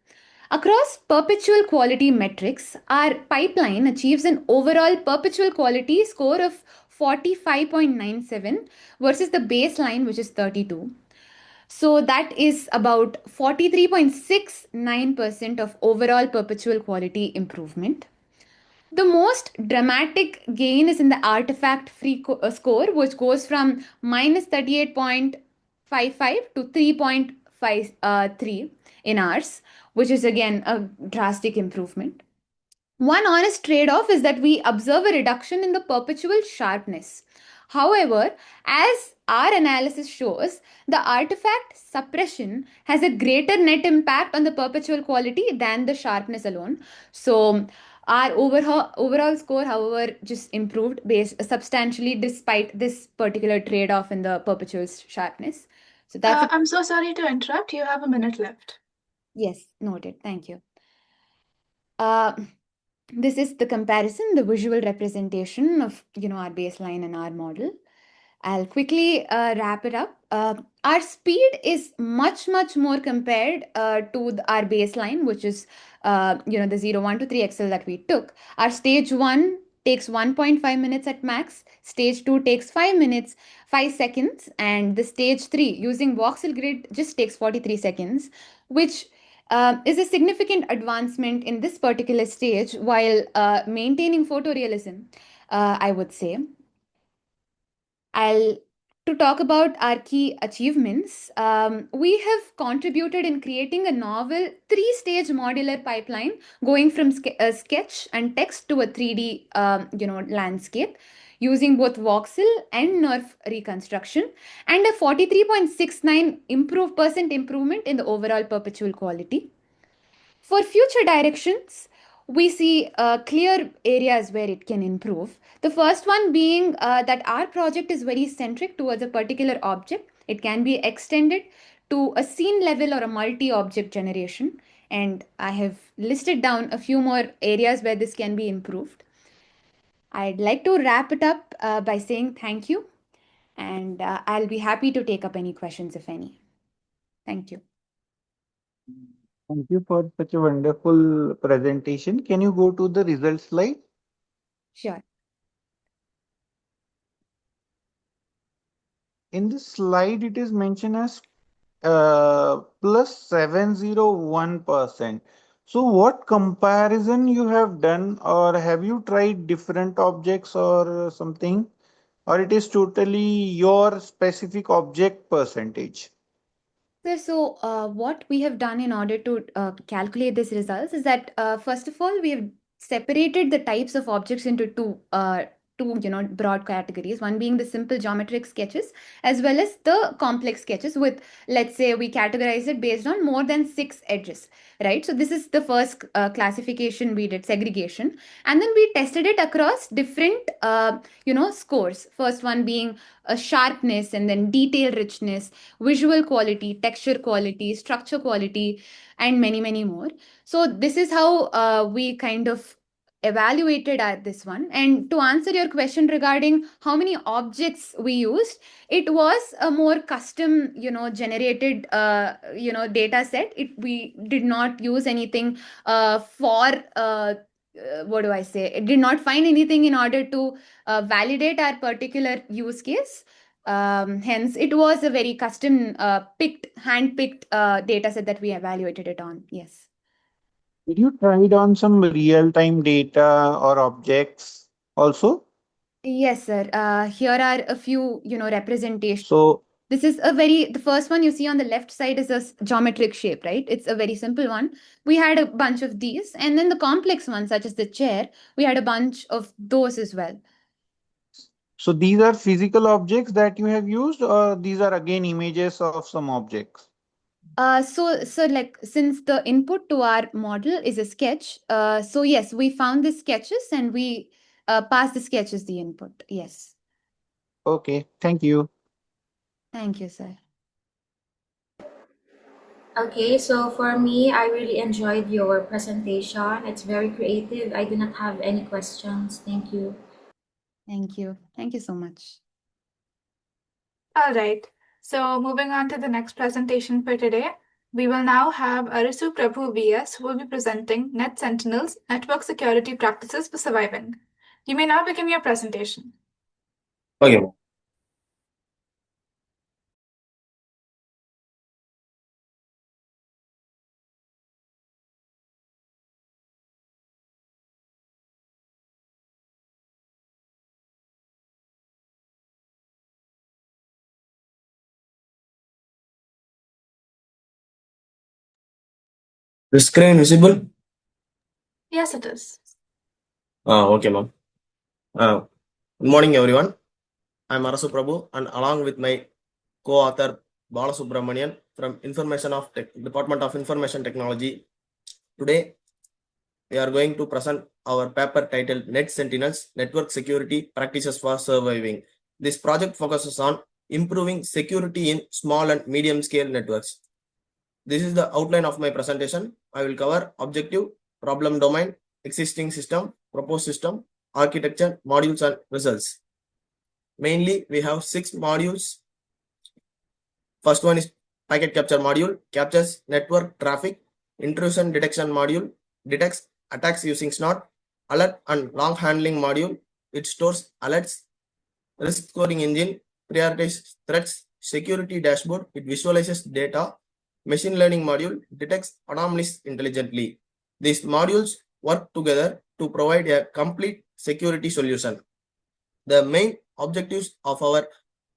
Across perpetual quality metrics, our pipeline achieves an overall perpetual quality score of 45.97 versus the baseline, which is 32. So that is about 43.69% of overall perpetual quality improvement. The most dramatic gain is in the artifact free score, which goes from minus 38.55 to 3.53 in hours, which is again a drastic improvement. One honest trade-off is that we observe a reduction in the perpetual sharpness. However, as our analysis shows, the artifact suppression has a greater net impact on the perpetual quality than the sharpness alone. So our overall score, however, just improved substantially despite this particular trade-off in the perpetual sharpness. So that's
I'm so sorry to interrupt. You have a minute left.
Yes, noted. Thank you. This is the comparison, the visual representation of our baseline and our model. I'll quickly wrap it up. Our speed is much more compared to our baseline, which is the 0, 1 to 3 XL that we took. Our stage 1 takes 1.5 minutes at max, stage 2 takes 5 minutes, 5 seconds, and the stage 3 using voxel grid just takes 43 seconds, which is a significant advancement in this particular stage while maintaining photorealism, I would say. To talk about our key achievements, we have contributed in creating a novel 3-stage modular pipeline going from sketch and text to a 3D landscape using both voxel and NERF reconstruction, and a 43.69% improvement in the overall perpetual quality. For future directions, we see clear areas where it can improve. The first one being that our project is very centric towards a particular object. It can be extended to a scene level or a multi-object generation. And I have listed down a few more areas where this can be improved. I'd like to wrap it up by saying thank you. And I'll be happy to take up any questions, if any. Thank you.
Thank you for such a wonderful presentation. Can you go to the result slide?
Sure.
In this slide, it is mentioned as plus 701%. So what comparison you have done, or have you tried different objects or something, or it is totally your specific object percentage?
So what we have done in order to calculate these results is that first of all, we have separated the types of objects into two two, broad categories, one being the simple geometric sketches as well as the complex sketches with, let's say, we categorize it based on more than 6 edges, right? So this is the first classification we did, segregation. And then we tested it across different, scores. First one being sharpness, and then detail richness, visual quality, texture quality, structure quality, and many, many more. So this is how we kind of evaluated at this one. And to answer your question regarding how many objects we used, it was a more custom, generated, data set. We did not use anything for what do I say? It did not find anything in order to validate our particular use case. Hence, it was a very custom, hand-picked data set that we evaluated it on. Yes.
Did you try it on some real-time data or objects also?
Yes, sir. Here are a few, representations.
So
This is the first one you see on the left side is a geometric shape, right? It's a very simple one. We had a bunch of these, and then the complex ones, such as the chair, we had a bunch of those as well.
So these are physical objects that you have used, or these are again images of some objects?
So like, since the input to our model is a sketch, so yes, we found the sketches and we passed the sketches the input. Yes.
Okay, thank you.
Thank you, sir.
Okay, so for me, I really enjoyed your presentation. It's very creative. I do not have any questions. Thank you.
Thank you. Thank you so much.
All right. So moving on to the next presentation for today, we will now have Arisu Prabhu VS, who will be presenting Net Sentinel's Network Security Practices for Surviving. You may now begin your presentation.
Okay. The screen visible?
Yes, it is.
Okay, ma'am. Good morning, everyone. I'm Arasu Prabhu, and along with my co-author Balasubramanian from Department of Information Technology, today we are going to present our paper titled Net Sentinels Network Security Practices for Surviving. This project focuses on improving security in small and medium scale networks. This is the outline of my presentation. I will cover objective, problem domain, existing system, proposed system, architecture, modules, and results. Mainly, we have 6 modules. First one is packet capture module, captures network traffic. Intrusion detection module, detects attacks using SNOT. Alert and log handling module, it stores alerts. Risk scoring engine, prioritizes threats. Security dashboard, it visualizes data. Machine learning module detects anomalies intelligently. These modules work together to provide a complete security solution. The main objectives of our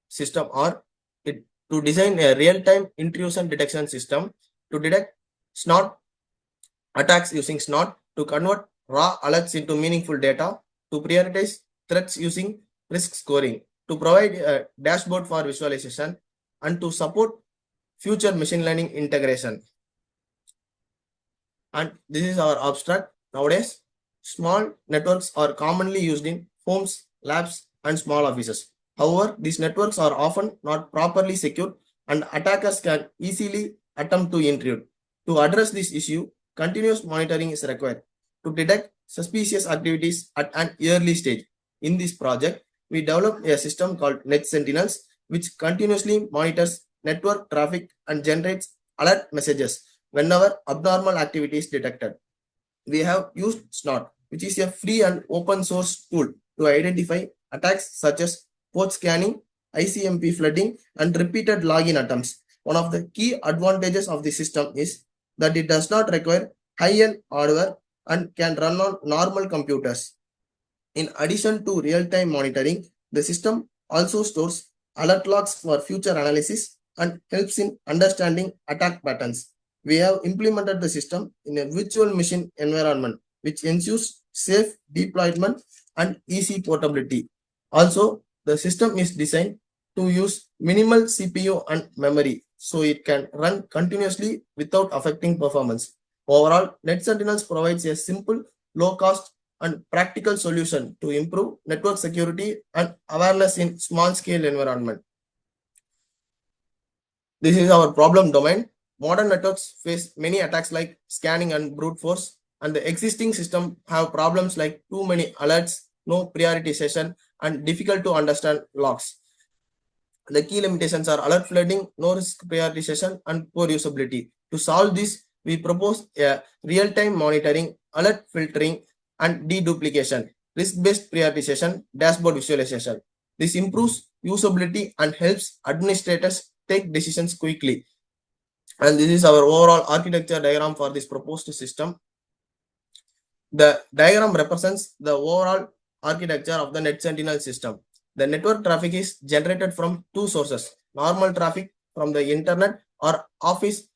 system are to design a real-time intrusion detection system, to detect SNOT attacks using SNOT, to convert raw alerts into meaningful data, to prioritize threats using risk scoring, to provide a dashboard for visualization, and to support future machine learning integration. And this is our abstract. Nowadays, small networks are commonly used in homes, labs, and small offices. However, these networks are often not properly secured, and attackers can easily attempt to intrude. To address this issue, continuous monitoring is required to detect suspicious activities at an early stage. In this project, we developed a system called Net Sentinels, which continuously monitors network traffic and generates alert messages whenever abnormal activity is detected. We have used SNOT, which is a free and open source tool to identify attacks such as port scanning, ICMP flooding, and repeated login attempts. One of the key advantages of the system is that it does not require high-end hardware and can run on normal computers. In addition to real-time monitoring, the system also stores alert logs for future analysis and helps in understanding attack patterns. We have implemented the system in a virtual machine environment, which ensures safe deployment, and easy portability. Also, the system is designed to use minimal CPU and memory, so it can run continuously without affecting performance. Overall, NetSentinels provides a simple, low-cost, and practical solution to improve network security and awareness in small-scale environment. This is our problem domain. Modern networks face many attacks like scanning and brute force, and the existing system have problems like too many alerts, no prioritization, and difficult to understand logs. The key limitations are alert flooding, no risk prioritization, and poor usability. To solve this, we propose a real-time monitoring, alert filtering, and deduplication, risk-based prioritization, dashboard visualization. This improves usability and helps administrators take decisions quickly. And this is our overall architecture diagram for this proposed system. The diagram represents the overall architecture of the NetSentinel system. The network traffic is generated from two sources: normal traffic from the internet or office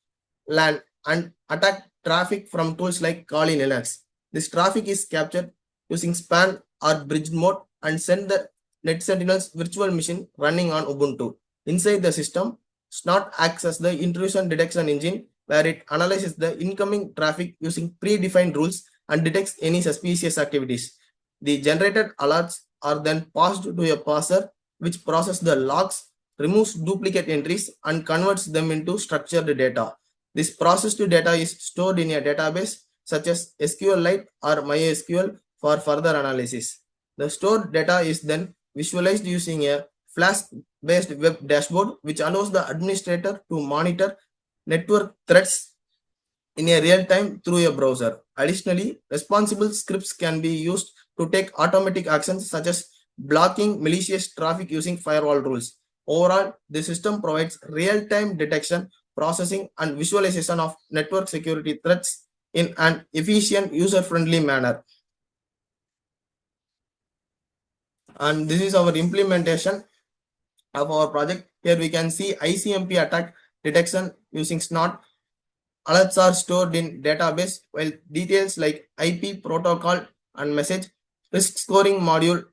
LAN, and attack traffic from tools like Kali Linux. This traffic is captured using span or bridge mode and sent the NetSentinel's virtual machine running on Ubuntu. Inside the system, Snot acts as the intrusion detection engine, where it analyzes the incoming traffic using predefined rules and detects any suspicious activities. The generated alerts are then passed to a parser, which processes the logs, removes duplicate entries, and converts them into structured data. This processed data is stored in a database such as SQLite or MySQL for further analysis. The stored data is then visualized using a Flash-based web dashboard, which allows the administrator to monitor network threats in a real time through a browser. Additionally, responsible scripts can be used to take automatic actions such as blocking malicious traffic using firewall rules. Overall, the system provides real-time detection, processing, and visualization of network security threats in an efficient, user-friendly manner. And this is our implementation of our project. Here we can see ICMP attack detection using SNOT. Alerts are stored in database, while details like IP, protocol, and message risk scoring module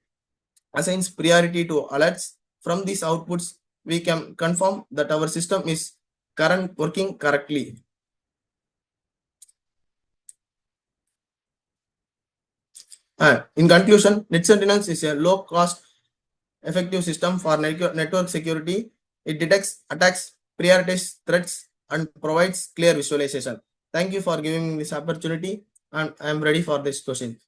assigns priority to alerts. From these outputs, we can confirm that our system is working correctly. In conclusion, NetSentinels is a low-cost, effective system for network security. It detects attacks, prioritizes threats, and provides clear visualization. Thank you for giving me this opportunity, and I am ready for this question.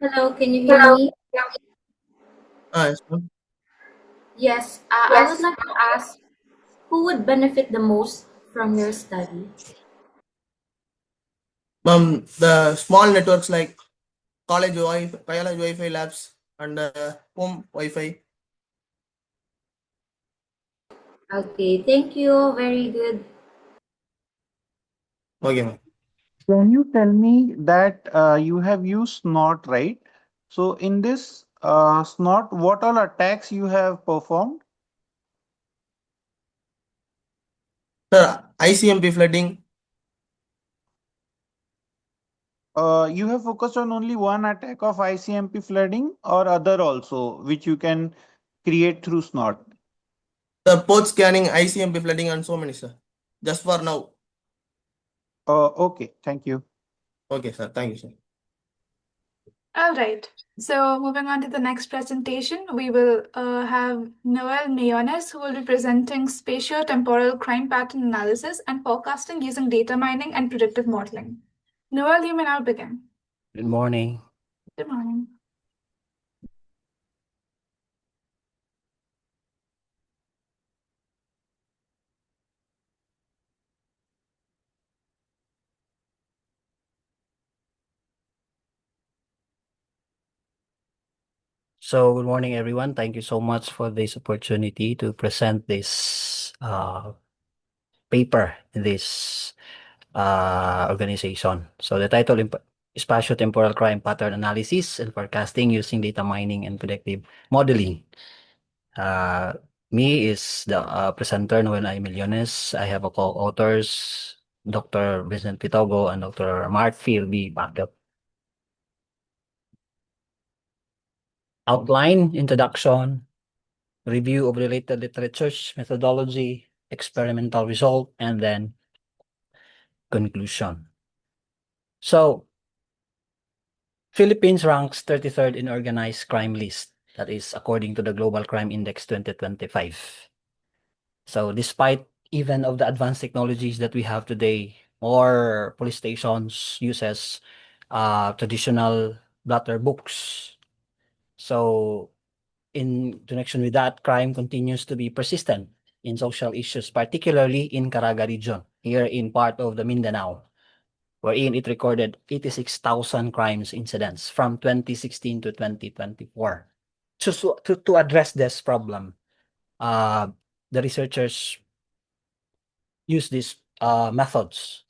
Hello, can you hear me?
Yes, ma'am.
Yes, I would like to ask who would benefit the most from your study?
The small networks like college Wi-Fi labs, and home Wi-Fi.
Okay, thank you. Very good.
Okay, ma'am.
Can you tell me that you have used Snort, right? So in this Snort, what all attacks you have performed?
Sir, ICMP flooding.
You have focused on only one attack of ICMP flooding or other also, which you can create through Snort.
The port scanning, ICMP flooding, and so many, sir. Just for now.
Okay, thank you.
Okay, sir. Thank you, sir.
All right. So moving on to the next presentation, we will have Noel Mayones, who will be presenting spatial temporal crime pattern analysis and forecasting using data mining and predictive modeling. Noel, you may now begin.
Good morning.
Good morning.
So, good morning, everyone. Thank you so much for this opportunity to present this paper in this organization. So, the title is Spatio-Temporal Crime Pattern Analysis and Forecasting Using Data Mining and Predictive Modeling. Me is the presenter Noel I. Millones. I have a co-authors, Dr. Vincent Pitogo and Dr. Mark Philby Backup. Outline, introduction, review of related literatures, methodology, experimental result, and then conclusion. So, Philippines ranks 33rd in organized crime list. That is according to the Global Crime Index 2025. So despite even of the advanced technologies that we have today, more police stations uses traditional blotter books. So in connection with that, crime continues to be persistent in social issues, particularly in Caraga region, here in part of the Mindanao, wherein it recorded 86,000 crimes incidents from 2016 to 2024. To address this problem, the researchers use these methods,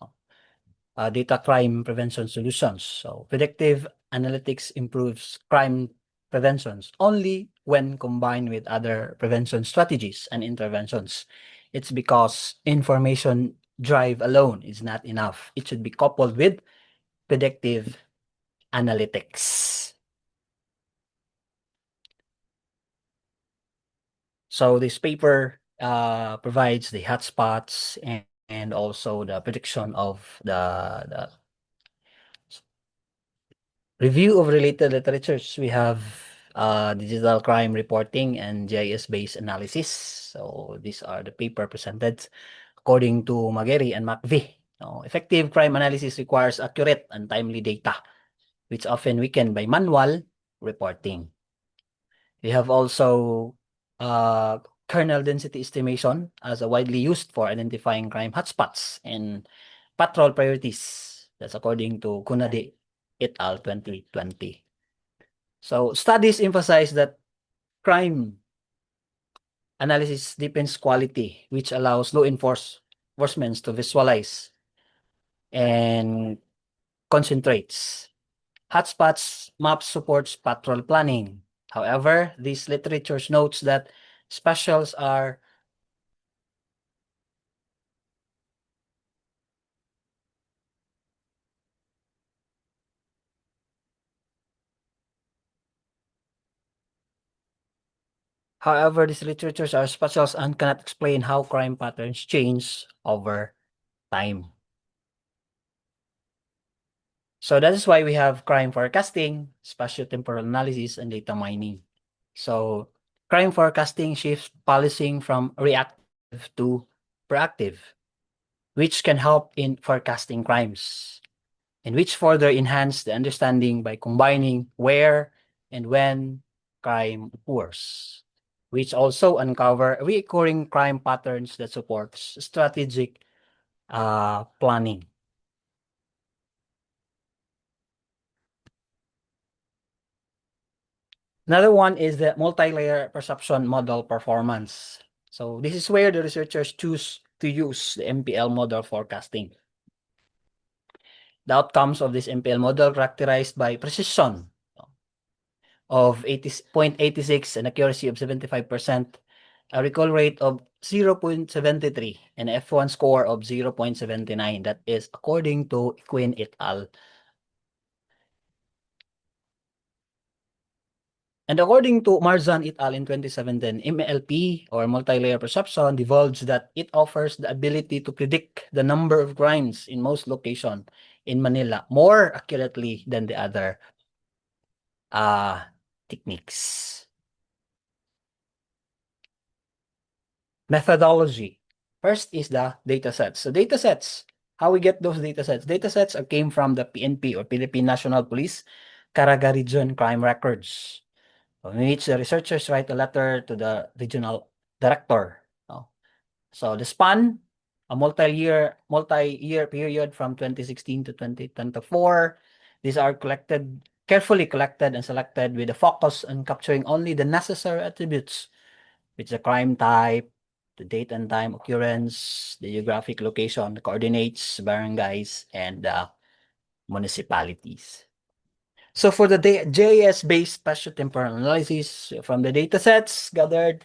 data crime prevention solutions. So predictive analytics improves crime preventions only when combined with other prevention strategies and interventions. It's because information drive alone is not enough. It should be coupled with predictive analytics. So this paper provides the hotspots and also the prediction of the review of related literatures. We have digital crime reporting and GIS-based analysis. So these are the paper presented according to Magheri and McVie. Effective crime analysis requires accurate and timely data, which often weakened by manual reporting. We have also kernel density estimation as a widely used for identifying crime hotspots and patrol priorities. That's according to Kunade et al. 2020. So studies emphasize that crime analysis deepens quality, which allows law enforcement to visualize and concentrates. Hotspots map supports patrol planning. However, this literature notes that specials are However, these literatures are specials and cannot explain how crime patterns change over time. So that is why we have crime forecasting, spatiotemporal analysis, and data mining. So crime forecasting shifts policing from reactive to proactive, which can help in forecasting crimes, and which further enhance the understanding by combining where and when crime occurs, which also uncover recurring crime patterns that supports strategic planning. Another one is the multi-layer perception model performance. So this is where the researchers choose to use the MPL model forecasting. The outcomes of this MPL model characterized by precision of 0.86 and accuracy of 75%, a recall rate of 0.73, and F1 score of 0.79. That is according to Quinn et al. And according to Marzan et al. In 2017, MLP or multi-layer perception divulged that it offers the ability to predict the number of crimes in most locations in Manila more accurately than the other techniques. Methodology. First is the datasets. So datasets, how we get those datasets? Datasets came from the PNP or Philippine National Police Caraga Region Crime Records, in which the researchers write a letter to the regional director. So the span, a multi-year period from 2016 to 2024. These are carefully collected and selected with a focus on capturing only the necessary attributes, which is the crime type, the date and time occurrence, the geographic location, the coordinates, barangays, and municipalities. So for the JS-based spatiotemporal analysis from the datasets gathered,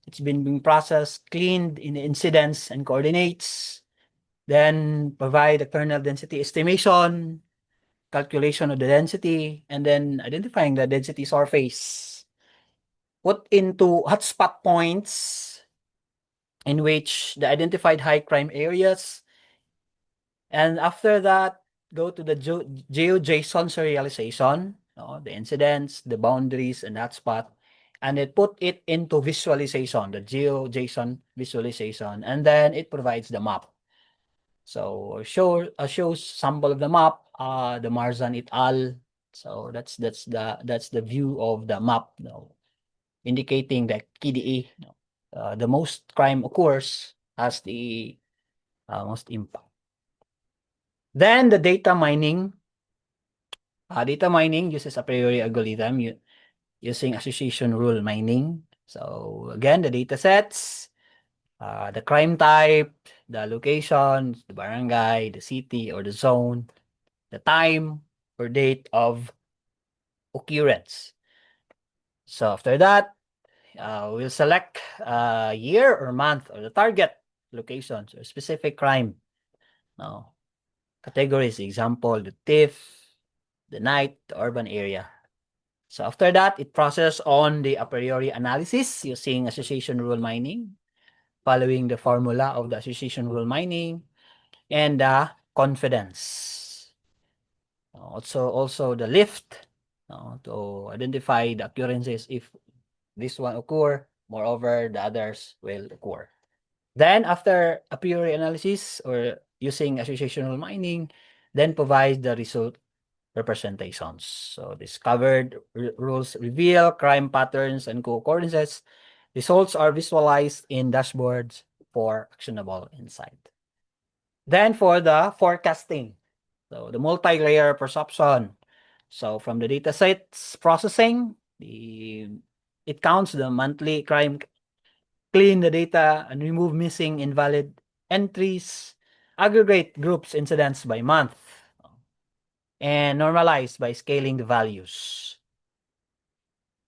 It's been being processed, cleaned in incidents and coordinates, then provide a kernel density estimation, calculation of the density, and then identifying the density surface. Put into hotspot points in which the identified high crime areas. And after that, go to the GeoJSON serialization, the incidents, the boundaries, and hotspot, and it put it into visualization, the GeoJSON visualization, and then it provides the map. So shows sample of the map, the Marzan et al. So that's the view of the map, indicating that KDA, the most crime occurs, has the most impact. Then the data mining. Data mining uses a priori algorithm using association rule mining. So again, the data sets, the crime type, the location, the barangay, the city or the zone, the time or date of occurrence. So after that, we'll select year or month or the target locations or specific crime. Now, categories, example, the thief, the night, the urban area. So after that, it processes on the a priori analysis using association rule mining, following the formula of the association rule mining, and the confidence. Also the lift to identify the occurrences if this one occur, moreover, the others will occur. Then after a priori analysis or using association rule mining, then provide the result representations. So discovered rules reveal crime patterns and co-occurrences. Results are visualized in dashboards for actionable insight. Then for the forecasting, so the multi-layer perception. So from the data sets processing, it counts the monthly crime, clean the data and remove missing invalid entries, aggregate groups incidents by month, and normalize by scaling the values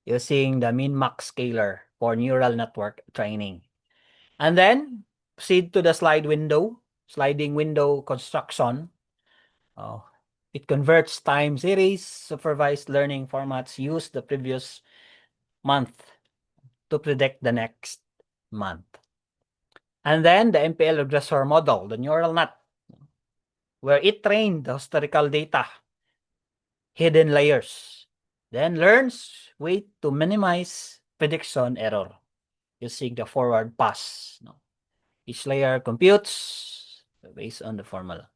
using the min-max scaler for neural network training. And then proceed to the sliding window construction. It converts time series supervised learning formats used the previous month to predict the next month. And then the MPL regressor model, the neural net, where it trained the historical data, hidden layers, then learns way to minimize prediction error using the forward pass. Each layer computes based on the formula.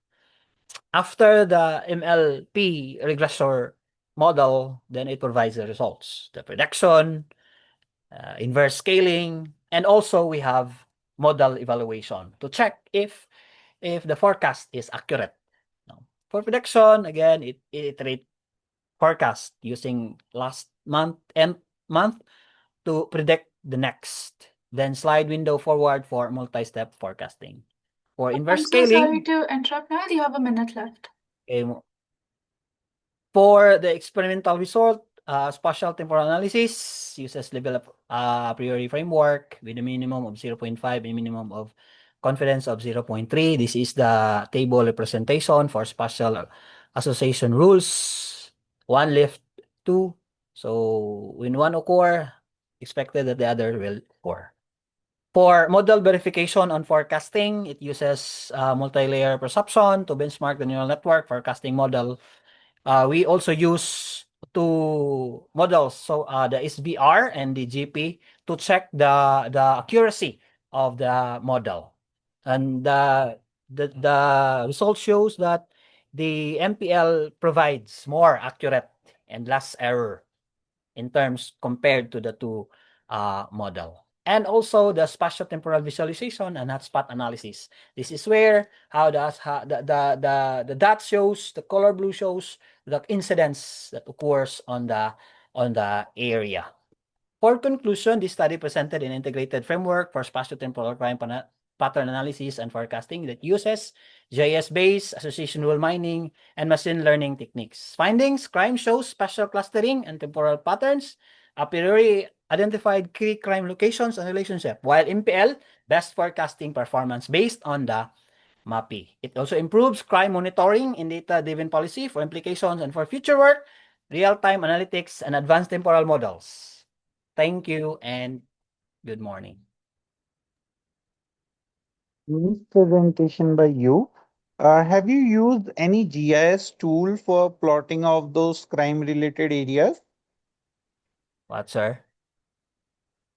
After the MLP regressor model, then it provides the results, the prediction, inverse scaling, and also we have model evaluation to check if the forecast is accurate. For prediction, again, it iterate forecast using last month and month to predict the next. Then slide window forward for multi-step forecasting. For inverse
I'm so sorry
scaling,
to interrupt. Now you have a minute left.
for the experimental result, spatial temporal analysis uses level of a priori framework with a minimum of 0.5 and minimum of confidence of 0.3. This is the table representation for spatial association rules. One left, two. So when one occur, expected that the other will occur. For model verification on forecasting, it uses multi-layer perception to benchmark the neural network forecasting model. We also use two models, so the SBR and the GP, to check the accuracy of the model. And the result shows that the MPL provides more accurate and less error in terms compared to the two model. And also the spatial temporal visualization and hotspot analysis. This is where the dot shows, the color blue shows the incidents that occurs on the area. For conclusion, this study presented an integrated framework for spatio-temporal crime pattern analysis and forecasting that uses JS-based association rule mining and machine learning techniques. Findings: crime shows spatial clustering and temporal patterns a priori identified key crime locations and relationship, while MPL best forecasting performance based on the MAPI. It also improves crime monitoring in data-driven policy for implications and for future work, real-time analytics, and advanced temporal models. Thank you and good morning.
Nice presentation by you. Have you used any GIS tool for plotting of those crime-related areas?
What, sir?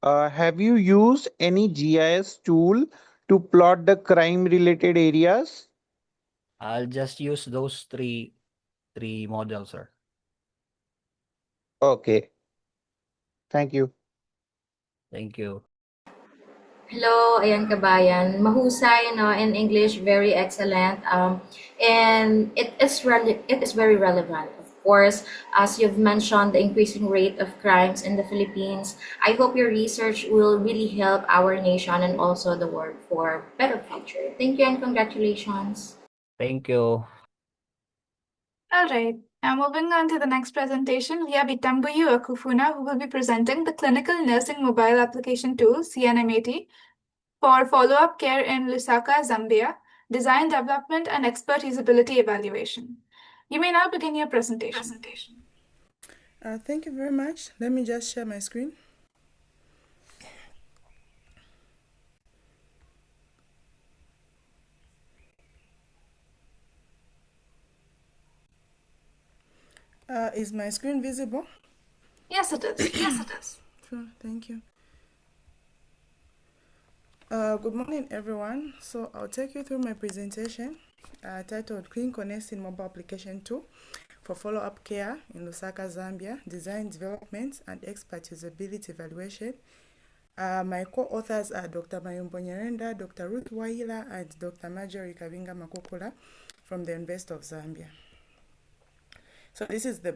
Have you used any GIS tool to plot the crime-related areas?
I'll just use those three models, sir.
Okay, thank you.
Thank you.
Hello, ayan kabayan. Mahusay, no, in English, very excellent. And it is very relevant. Of course, as you've mentioned, the increasing rate of crimes in the Philippines. I hope your research will really help our nation and also the world for better future. Thank you and congratulations.
Thank you.
All right. Now moving on to the next presentation, we have Itambuyu Akufuna, who will be presenting the Clinical Nursing Mobile Application Tool, CNMAT, for follow-up care in Lusaka, Zambia, design development and expert usability evaluation. You may now begin your presentation.
Thank you very much. Let me just share my screen. Is my screen visible?
Yes, it is.
Sure, thank you. Good morning, everyone. So I'll take you through my presentation titled Clinical Nursing Mobile Application Tool for Follow-Up Care in Lusaka, Zambia, Design Development and Expert Usability Evaluation. My co-authors are Dr. Mayumbo Nyerenda, Dr. Ruth Wahila, and Dr. Marjorie Kavinga Makukula from the University of Zambia. So this is the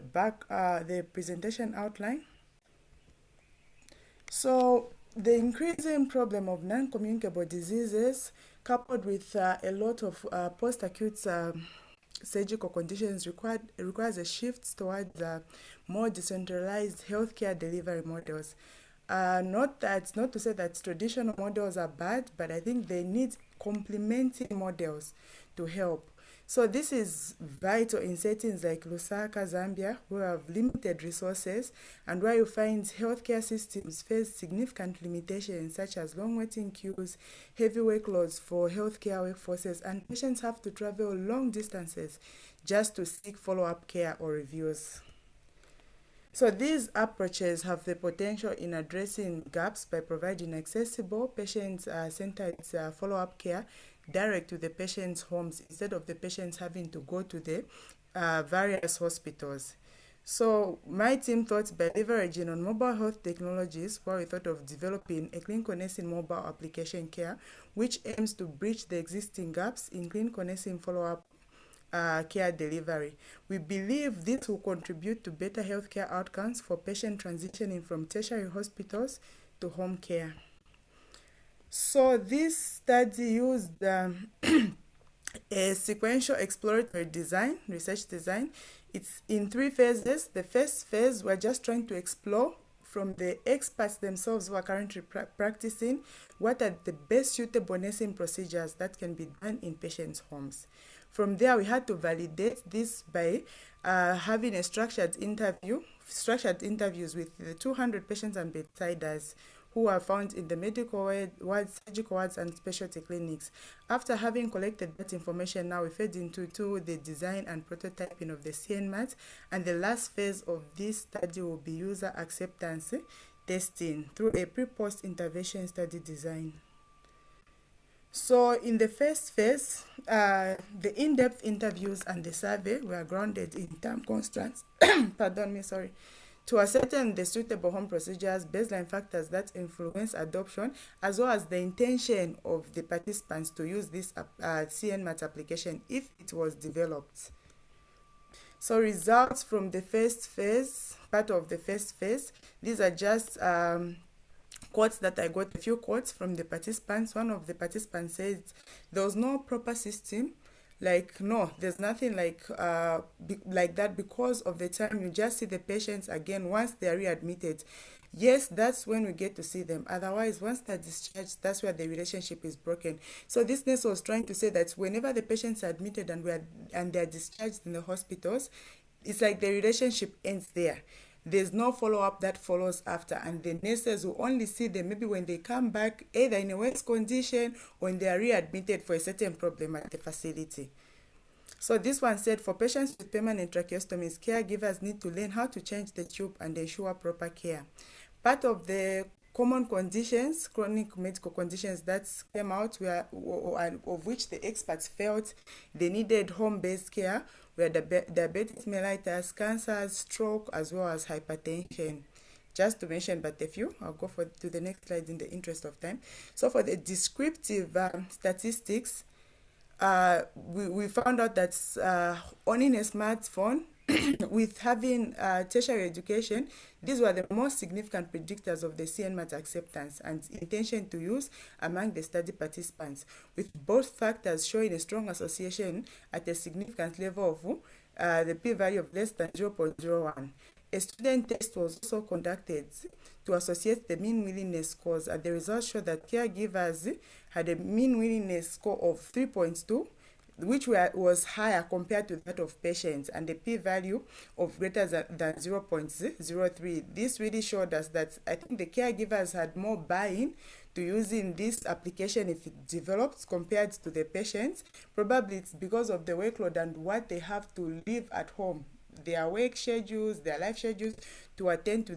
presentation outline. So the increasing problem of non-communicable diseases coupled with a lot of post-acute surgical conditions requires a shift towards more decentralized healthcare delivery models. Not to say that traditional models are bad, but I think they need complementing models to help. So this is vital in settings like Lusaka, Zambia, where have limited resources and where you find healthcare systems face significant limitations such as long waiting queues, heavy workloads for healthcare workforces, and patients have to travel long distances just to seek follow-up care or reviews. So these approaches have the potential in addressing gaps by providing accessible, patient-centered follow-up care direct to the patient's homes instead of the patients having to go to the various hospitals. So my team thought by leveraging on mobile health technologies, where we thought of developing a clinical nursing mobile application care, which aims to bridge the existing gaps in clinical nursing follow-up care delivery. We believe this will contribute to better healthcare outcomes for patients transitioning from tertiary hospitals to home care. So this study used a sequential exploratory research design. It's in 3 phases. The first phase, we're just trying to explore from the experts themselves who are currently practicing what are the best suitable nursing procedures that can be done in patients' homes. From there, we had to validate this by having a structured interviews with the 200 patients and bedsiders who are found in the medical wards, surgical wards, and specialty clinics. After having collected that information, now we fed into the design and prototyping of the CNMAT, and the last phase of this study will be user acceptance testing through a pre-post intervention study design. So in the first phase, the in-depth interviews and the survey were grounded in term constants, to ascertain the suitable home procedures, baseline factors that influence adoption, as well as the intention of the participants to use this CNMAT application if it was developed. So results from the first phase, part of the first phase, these are just quotes that I got, a few quotes from the participants. One of the participants said there was no proper system Like, no, there's nothing like that because of the time you just see the patients again once they are readmitted. Yes, that's when we get to see them. Otherwise, once they're discharged, that's where the relationship is broken. So this nurse was trying to say that whenever the patients are admitted and they're discharged in the hospitals, it's like the relationship ends there. There's no follow-up that follows after, and the nurses will only see them maybe when they come back, either in a worse condition or when they are readmitted for a certain problem at the facility. So this one said, for patients with permanent tracheostomies, caregivers need to learn how to change the tube and ensure proper care. Part of the common conditions, chronic medical conditions that came out of which the experts felt they needed home-based care were diabetes mellitus, cancers, stroke, as well as hypertension. Just to mention but a few. I'll go to the next slide in the interest of time. So for the descriptive statistics, we found out that owning a smartphone with having tertiary education, these were the most significant predictors of the CNMAT acceptance and intention to use among the study participants, with both factors showing a strong association at a significant level of the p-value of less than 0.01. A student test was also conducted to associate the mean willingness scores, and the results showed that caregivers had a mean willingness score of 3.2, which was higher compared to that of patients, and a p-value of greater than 0.03. This really showed us that I think the caregivers had more buy-in to using this application if it develops compared to the patients. Probably it's because of the workload and what they have to live at home, their work schedules, their life schedules, to attend to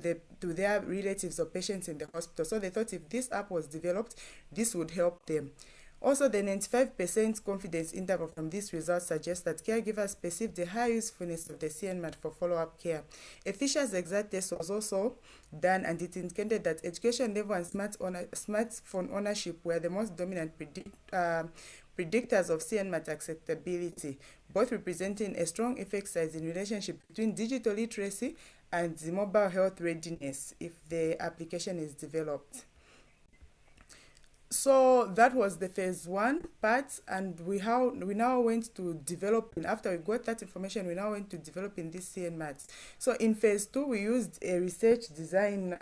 their relatives or patients in the hospital. So they thought if this app was developed, this would help them. Also, the 95% confidence interval from these results suggests that caregivers perceive the high usefulness of the CNMAT for follow-up care. A Fisher's exact test was also done, and it indicated that education level and smartphone ownership were the most dominant predictors of CNMAT acceptability, both representing a strong effect size in relationship between digital literacy and the mobile health readiness if the application is developed. So that was the phase 1 part, and we now went to developing. After we got that information, we now went to developing this CNMAT. So in phase 2, we used a design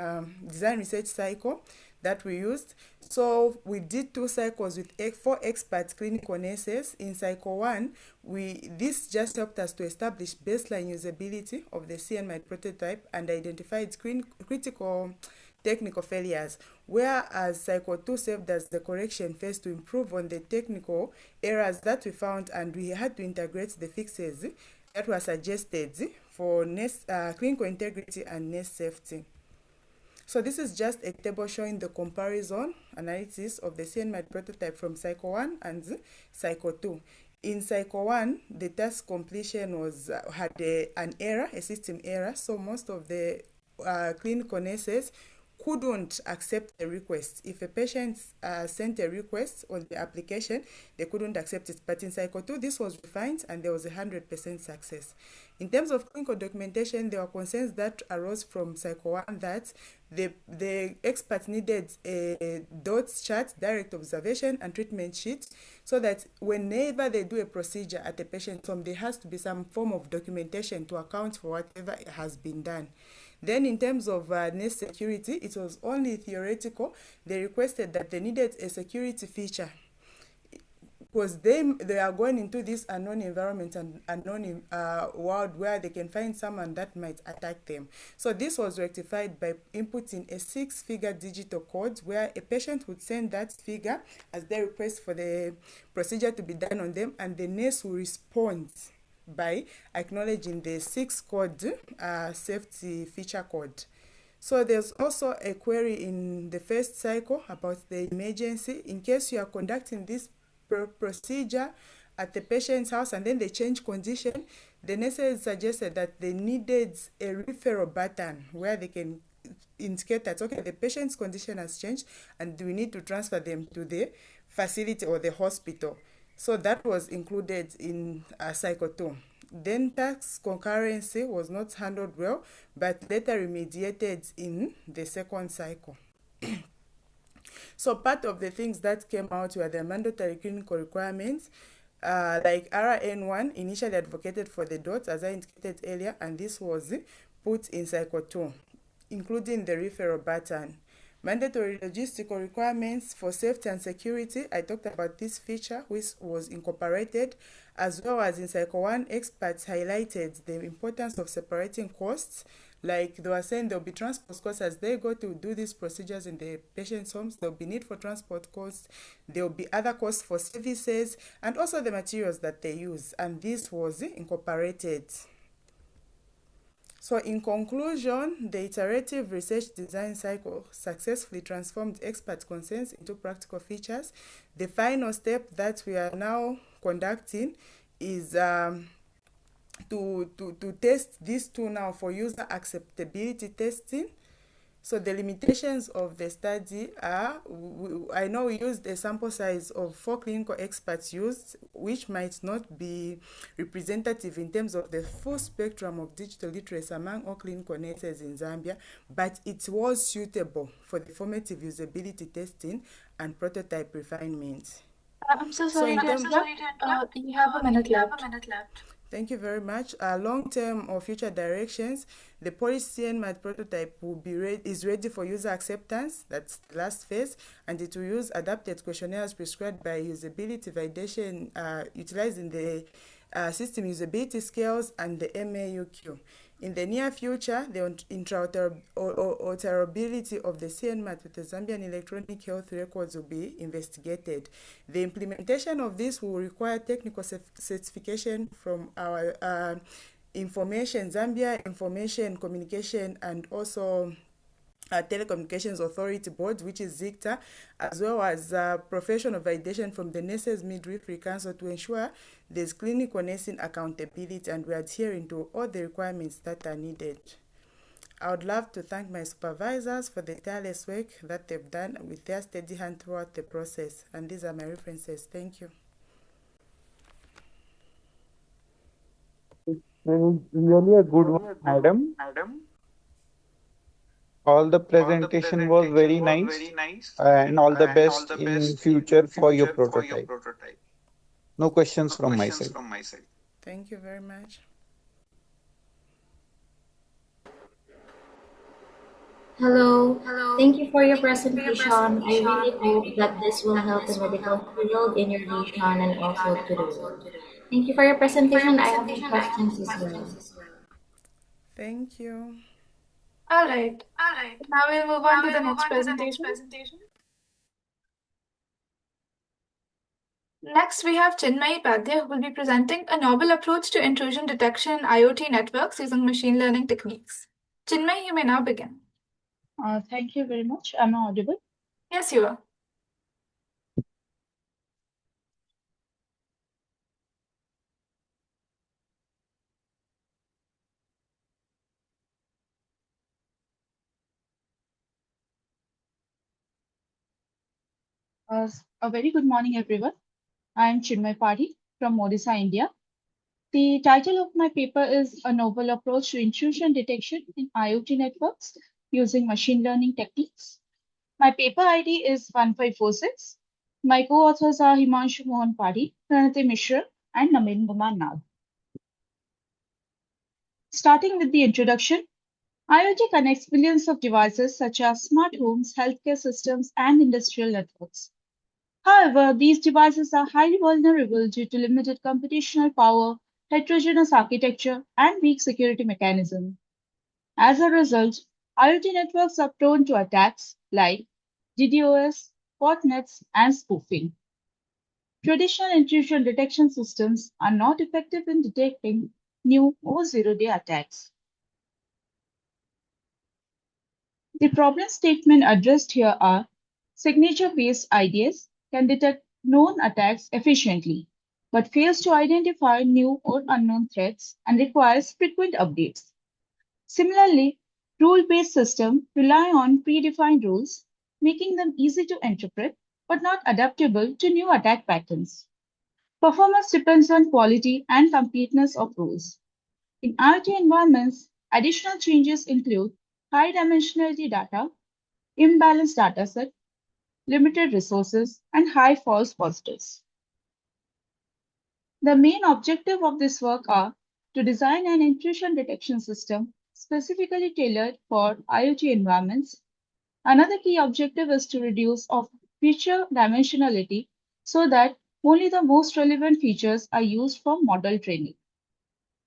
research cycle that we used. So we did 2 cycles with 4 expert clinical nurses. In cycle 1, this just helped us to establish baseline usability of the CNMAT prototype and identified critical technical failures, whereas cycle 2 served as the correction phase to improve on the technical errors that we found, and we had to integrate the fixes that were suggested for clinical integrity and nurse safety. So this is just a table showing the comparison analysis of the CNMAT prototype from cycle 1 and cycle 2. In cycle 1, the task completion had an error, a system error, so most of the clinical nurses couldn't accept a request. If a patient sent a request on the application, they couldn't accept it. But in cycle 2, this was refined and there was 100% success. In terms of clinical documentation, there were concerns that arose from cycle 1 that the experts needed a DOTS chart, direct observation, and treatment sheet, so that whenever they do a procedure at a patient's home, there has to be some form of documentation to account for whatever has been done. Then in terms of nurse security, it was only theoretical. They requested that they needed a security feature because they are going into this unknown environment and unknown world where they can find someone that might attack them. So this was rectified by inputting a 6-figure digital code where a patient would send that figure as their request for the procedure to be done on them, and the nurse will respond by acknowledging the 6 code safety feature code. So there's also a query in the first cycle about the emergency. In case you are conducting this procedure at the patient's house and then they change condition, the nurses suggested that they needed a referral button where they can indicate that, okay, the patient's condition has changed and we need to transfer them to the facility or the hospital. So that was included in cycle 2. Then task concurrency was not handled well, but later remediated in the second cycle. So part of the things that came out were the mandatory clinical requirements, like RN1 initially advocated for the dots, as I indicated earlier, and this was put in Cycle 2, including the referral button. Mandatory logistical requirements for safety and security. I talked about this feature, which was incorporated, as well as in Cycle 1, experts highlighted the importance of separating costs. Like they were saying, there'll be transport costs as they go to do these procedures in the patient's homes. There'll be need for transport costs. There'll be other costs for services and also the materials that they use. And this was incorporated. So in conclusion, the iterative research design cycle successfully transformed expert concerns into practical features. The final step that we are now conducting is to test this tool now for user acceptability testing. So the limitations of the study are, I know we used a sample size of 4 clinical experts used, which might not be representative in terms of the full spectrum of digital literacy among all clinical nurses in Zambia, but it was suitable for the formative usability testing and prototype refinement.
I'm so sorry to interrupt. You have a minute left.
Thank you very much. Long-term or future directions, the policy CNMAT prototype will be is ready for user acceptance. That's the last phase, and it will use adapted questionnaires prescribed by usability validation, utilizing the system usability scales and the MAUQ. In the near future, the interoperability of the CNMAT with the Zambian electronic health records will be investigated. The implementation of this will require technical certification from our Zambia Information Communication and also Telecommunications Authority Board, which is ZICTA, as well as professional validation from the Nurses Midwifery Council to ensure there's clinical nursing accountability and we're adhering to all the requirements that are needed. I would love to thank my supervisors for the tireless work that they've done with their steady hand throughout the process. And these are my references. Thank you.
Really a good one, madam. All the presentation was very nice, and all the best in future for your prototype. No questions from my side.
Thank you very much.
Hello, thank you for your presentation. I really hope that this will help the medical field in your region and also to the world. Thank you for your presentation. I have some questions as well.
Thank you.
All right. Now we'll move on to the next presentation. Next, we have Chinmayi Padhya, who will be presenting a novel approach to intrusion detection in IoT networks using machine learning techniques. Chinmayi, you may now begin.
Thank you very much. Am I audible?
Yes, you are.
A very good morning, everyone. I am Chinmay Padhi from Odisha, India. The title of my paper is A Novel Approach to Intrusion Detection in IoT Networks Using Machine Learning Techniques. My paper ID is 1546. My co-authors are Himanshu Mohan Padhi, Pranati Mishra, and Naveen Kumar Nag. Starting with the introduction, IoT connects billions of devices such as smart homes, healthcare systems, and industrial networks. However, these devices are highly vulnerable due to limited computational power, heterogeneous architecture, and weak security mechanisms. As a result, IoT networks are prone to attacks like DDoS, botnets, and spoofing. Traditional intrusion detection systems are not effective in detecting new or zero-day attacks. The problem statement addressed here are signature-based IDS can detect known attacks efficiently, but fails to identify new or unknown threats and requires frequent updates. Similarly, rule-based systems rely on predefined rules, making them easy to interpret but not adaptable to new attack patterns. Performance depends on quality and completeness of rules. In IoT environments, additional changes include high dimensionality data, imbalanced dataset, limited resources, and high false positives. The main objective of this work are to design an intrusion detection system specifically tailored for IoT environments. Another key objective is to reduce of feature dimensionality so that only the most relevant features are used for model training.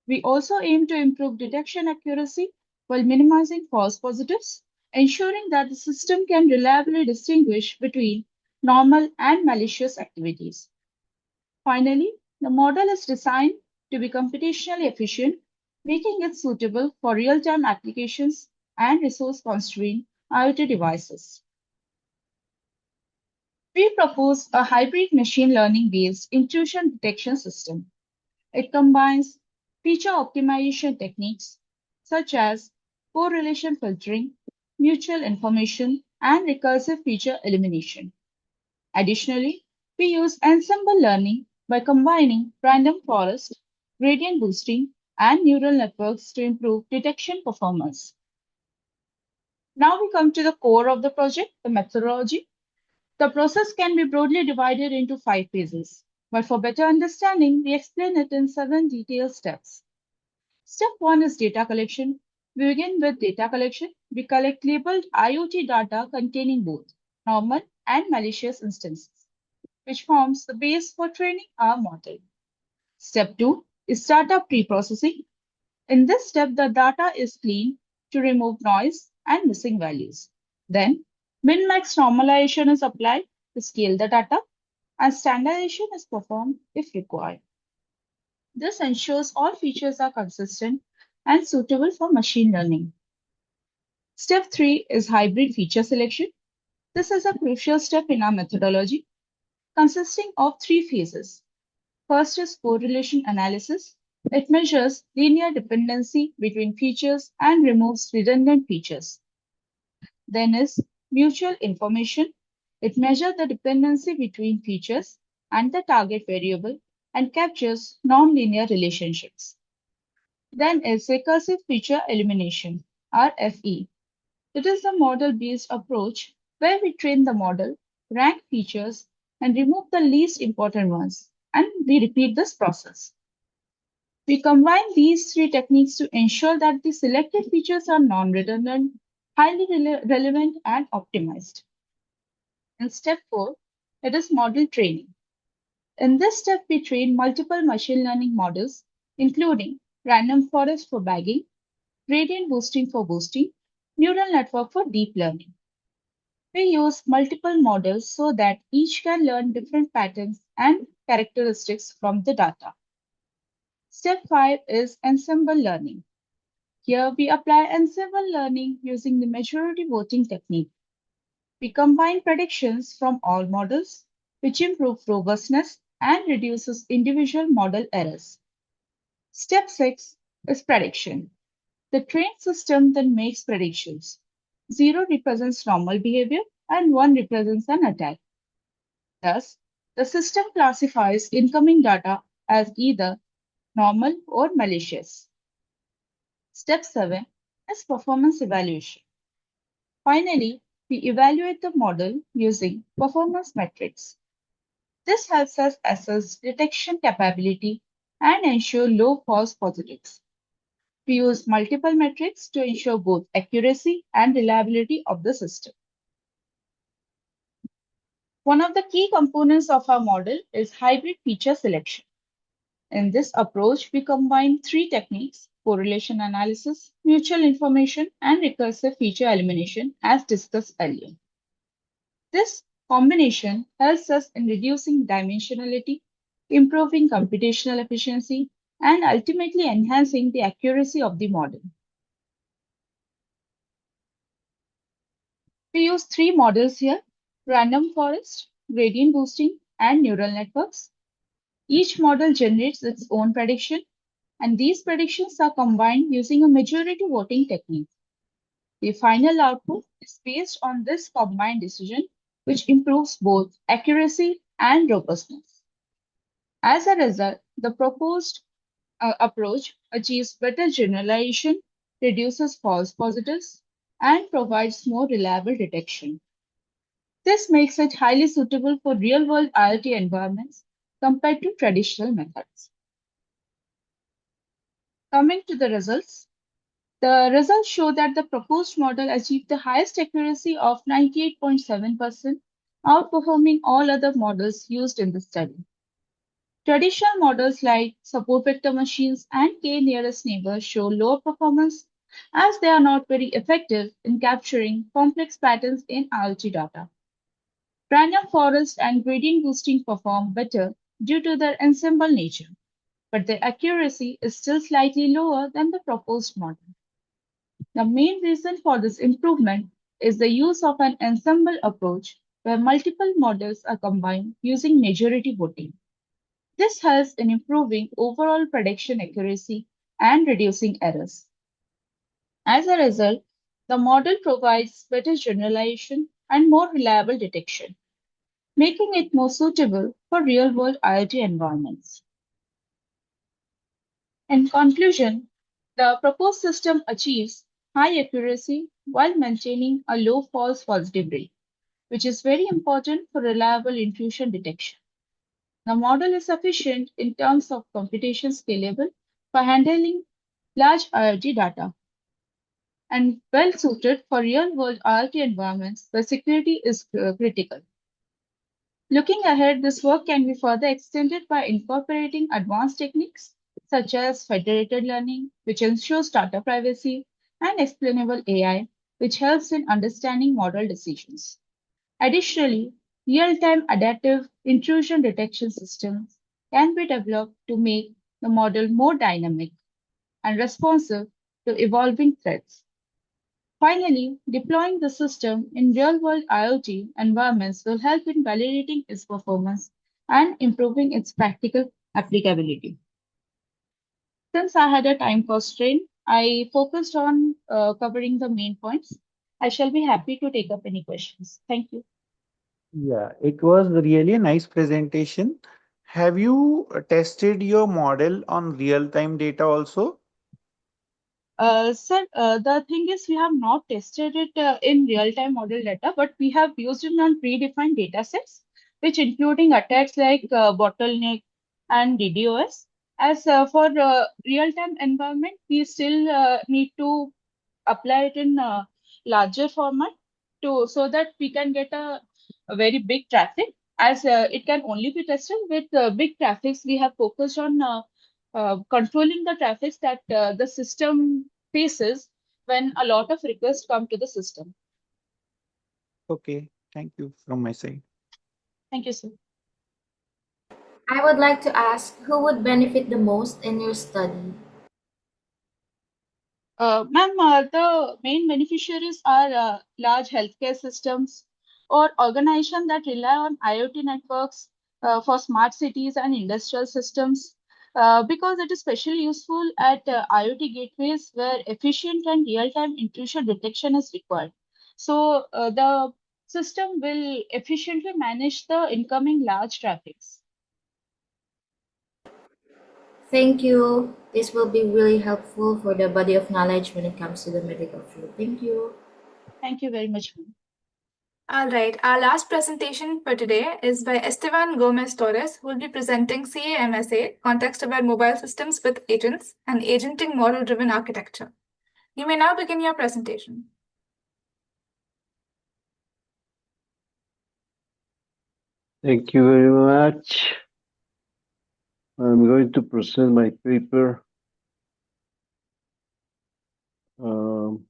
We also aim to improve detection accuracy while minimizing false positives, ensuring that the system can reliably distinguish between normal and malicious activities. Finally, the model is designed to be computationally efficient, making it suitable for real-time applications and resource-constrained IoT devices. We propose a hybrid machine learning-based intrusion detection system. It combines feature optimization techniques such as correlation filtering, mutual information, and recursive feature elimination. Additionally, we use ensemble learning by combining random forest, gradient boosting, and neural networks to improve detection performance. Now we come to the core of the project, the methodology. The process can be broadly divided into 5 phases, but for better understanding, we explain it in 7 detailed steps. Step 1 is data collection. We begin with data collection. We collect labeled IoT data containing both normal and malicious instances, which forms the base for training our model. Step 2 is data pre-processing. In this step, the data is cleaned to remove noise and missing values. Then, min-max normalization is applied to scale the data, and standardization is performed if required. This ensures all features are consistent and suitable for machine learning. Step 3 is hybrid feature selection. This is a crucial step in our methodology, consisting of 3 phases. First is correlation analysis. It measures linear dependency between features and removes redundant features. Then is mutual information. It measures the dependency between features and the target variable and captures nonlinear relationships. Then is recursive feature elimination, RFE. It is a model-based approach where we train the model, rank features, and remove the least important ones, and we repeat this process. We combine these 3 techniques to ensure that the selected features are non-redundant, highly relevant, and optimized. In step 4, it is model training. In this step, we train multiple machine learning models, including random forest for bagging, gradient boosting for boosting, neural network for deep learning. We use multiple models so that each can learn different patterns and characteristics from the data. Step 5 is ensemble learning. Here we apply ensemble learning using the majority voting technique. We combine predictions from all models, which improve robustness and reduces individual model errors. Step 6 is prediction. The trained system then makes predictions. 0 represents normal behavior and 1 represents an attack. Thus, the system classifies incoming data as either normal or malicious. Step 7 is performance evaluation. Finally, we evaluate the model using performance metrics. This helps us assess detection capability and ensure low false positives. We use multiple metrics to ensure both accuracy and reliability of the system. One of the key components of our model is hybrid feature selection. In this approach, we combine 3 techniques: correlation analysis, mutual information, and recursive feature elimination, as discussed earlier. This combination helps us in reducing dimensionality, improving computational efficiency, and ultimately enhancing the accuracy of the model. We use 3 models here: random forest, gradient boosting, and neural networks. Each model generates its own prediction, and these predictions are combined using a majority voting technique. The final output is based on this combined decision, which improves both accuracy and robustness. As a result, the proposed approach achieves better generalization, reduces false positives, and provides more reliable detection. This makes it highly suitable for real-world IoT environments compared to traditional methods. Coming to the results show that the proposed model achieved the highest accuracy of 98.7%, outperforming all other models used in the study. Traditional models like support vector machines and k-nearest neighbor show lower performance as they are not very effective in capturing complex patterns in IoT data. Random forest and gradient boosting perform better due to their ensemble nature, but their accuracy is still slightly lower than the proposed model. The main reason for this improvement is the use of an ensemble approach where multiple models are combined using majority voting. This helps in improving overall prediction accuracy and reducing errors. As a result, the model provides better generalization and more reliable detection, making it more suitable for real-world IoT environments. In conclusion, the proposed system achieves high accuracy while maintaining a low false positive rate, which is very important for reliable intrusion detection. The model is efficient in terms of computation scalable for handling large IoT data and well suited for real-world IoT environments where security is critical. Looking ahead, this work can be further extended by incorporating advanced techniques such as federated learning, which ensures data privacy, and explainable AI, which helps in understanding model decisions. Additionally, real-time adaptive intrusion detection systems can be developed to make the model more dynamic and responsive to evolving threats. Finally, deploying the system in real-world IoT environments will help in validating its performance and improving its practical applicability. Since I had a time constraint, I focused on covering the main points. I shall be happy to take up any questions. Thank you.
Yeah, it was really a nice presentation. Have you tested your model on real-time data also?
Sir, the thing is, we have not tested it in real-time model data, but we have used it on predefined data sets, which including attacks like bottleneck and DDoS. As for real-time environment, we still need to apply it in larger format to so that we can get a very big traffic. As it can only be tested with big traffics, we have focused on controlling the traffics that the system faces when a lot of requests come to the system.
Okay, thank you from my side.
Thank you, sir.
I would like to ask who would benefit the most in your study?
Ma'am, the main beneficiaries are large healthcare systems or organizations that rely on IoT networks for smart cities and industrial systems because it is especially useful at IoT gateways where efficient and real-time intrusion detection is required. So the system will efficiently manage the incoming large traffics.
Thank you. This will be really helpful for the body of knowledge when it comes to the medical field. Thank you.
Thank you very much, ma'am.
All right, our last presentation for today is by Esteban Gomez Torres, who will be presenting CAMSA, Context-Aware Mobile Systems with Agents, and Agenting Model-Driven Architecture. You may now begin your presentation.
Thank you very much. I'm going to present my paper. I'm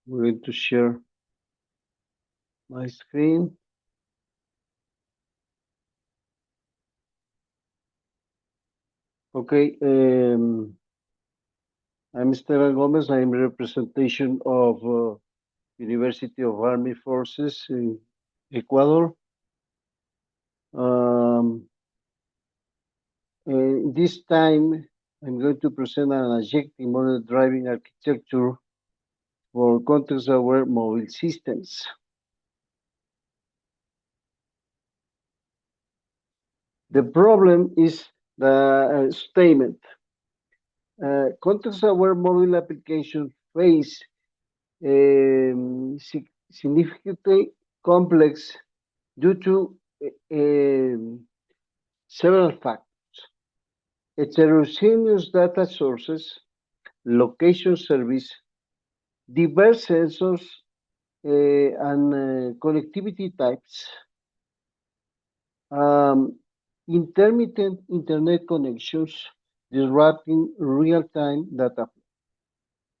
going to share my screen. Okay, I'm Esteban Gomez. I'm in representation of University of Army Forces in Ecuador. This time, I'm going to present an agentic model driving architecture for context-aware mobile systems. The problem is the statement. context-aware mobile applications face significantly complex due to several factors. Heterogeneous data sources, location service, diverse sensors, and connectivity types, intermittent internet connections disrupting real-time data flow,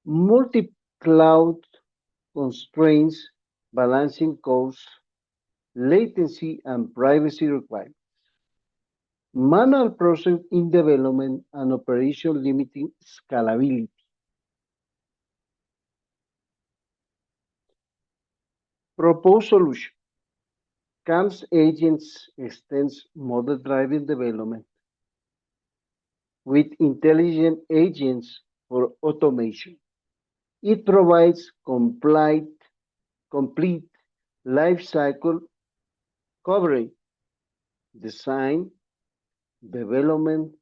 multi-cloud constraints, balancing costs, latency, and privacy requirements, manual process in development and operation limiting scalability. Proposed solution. CAMS agents extends model-driven development with intelligent agents for automation. It provides complete life cycle coverage, design, development,